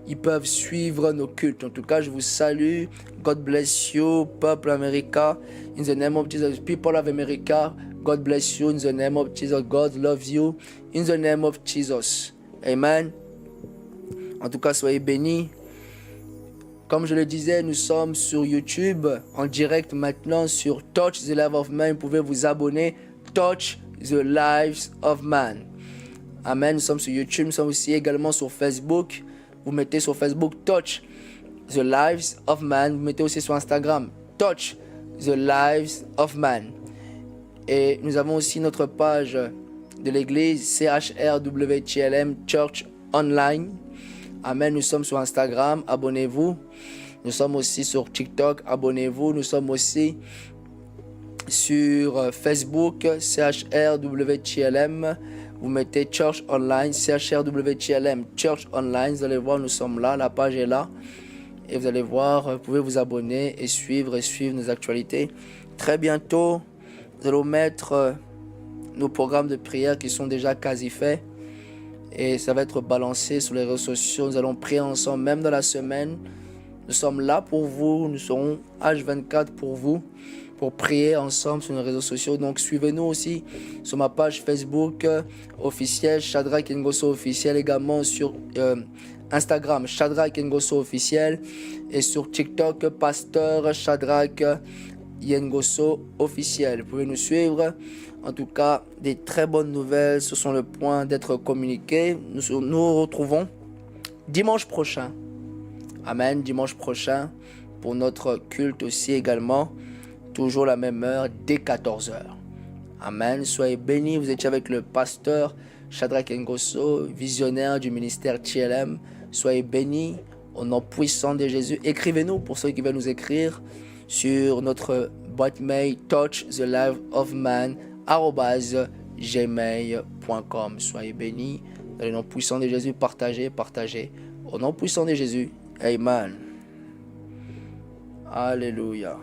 ils peuvent suivre nos cultes. En tout cas, je vous salue. God bless you, peuple américain. In the name of Jesus, people of America, God bless you. In the name of Jesus, God loves you. In the name of Jesus. Amen. En tout cas, soyez bénis. Comme je le disais, nous sommes sur YouTube, en direct maintenant sur Touch the Life of Man. Vous pouvez vous abonner. Touch the Lives of Man. Amen. Nous sommes sur YouTube. Nous sommes aussi également sur Facebook. Vous mettez sur Facebook Touch the Lives of Man. Vous mettez aussi sur Instagram Touch the Lives of Man. Et nous avons aussi notre page de l'église CHRWTLM Church Online. Amen. Nous sommes sur Instagram. Abonnez-vous. Nous sommes aussi sur TikTok. Abonnez-vous. Nous sommes aussi sur Facebook, CHRWTLM, vous mettez Church Online, CHRWTLM, Church Online, vous allez voir, nous sommes là, la page est là, et vous allez voir, vous pouvez vous abonner et suivre nos actualités. Très bientôt, nous allons mettre nos programmes de prière qui sont déjà quasi faits, et ça va être balancé sur les réseaux sociaux. Nous allons prier ensemble, même dans la semaine. Nous sommes là pour vous, nous serons H24 pour vous, pour prier ensemble sur nos réseaux sociaux. Donc suivez-nous aussi sur ma page Facebook officielle, Shadrach Ngoso officiel, également sur Instagram, Shadrach Ngoso officiel, et sur TikTok, Pasteur Shadrach Ngoso officiel. Vous pouvez nous suivre. En tout cas, des très bonnes nouvelles ce sont le point d'être communiquées. Nous nous retrouvons dimanche prochain. Amen, dimanche prochain pour notre culte aussi également. Toujours la même heure, dès 14h. Amen. Soyez bénis. Vous étiez avec le pasteur Shadrach Ngoso, visionnaire du ministère TLM. Soyez bénis au nom puissant de Jésus. Écrivez-nous pour ceux qui veulent nous écrire sur notre boîte mail touchtheliveofman@gmail.com. Soyez bénis. Dans le nom puissant de Jésus, partagez. Au nom puissant de Jésus. Amen. Alléluia.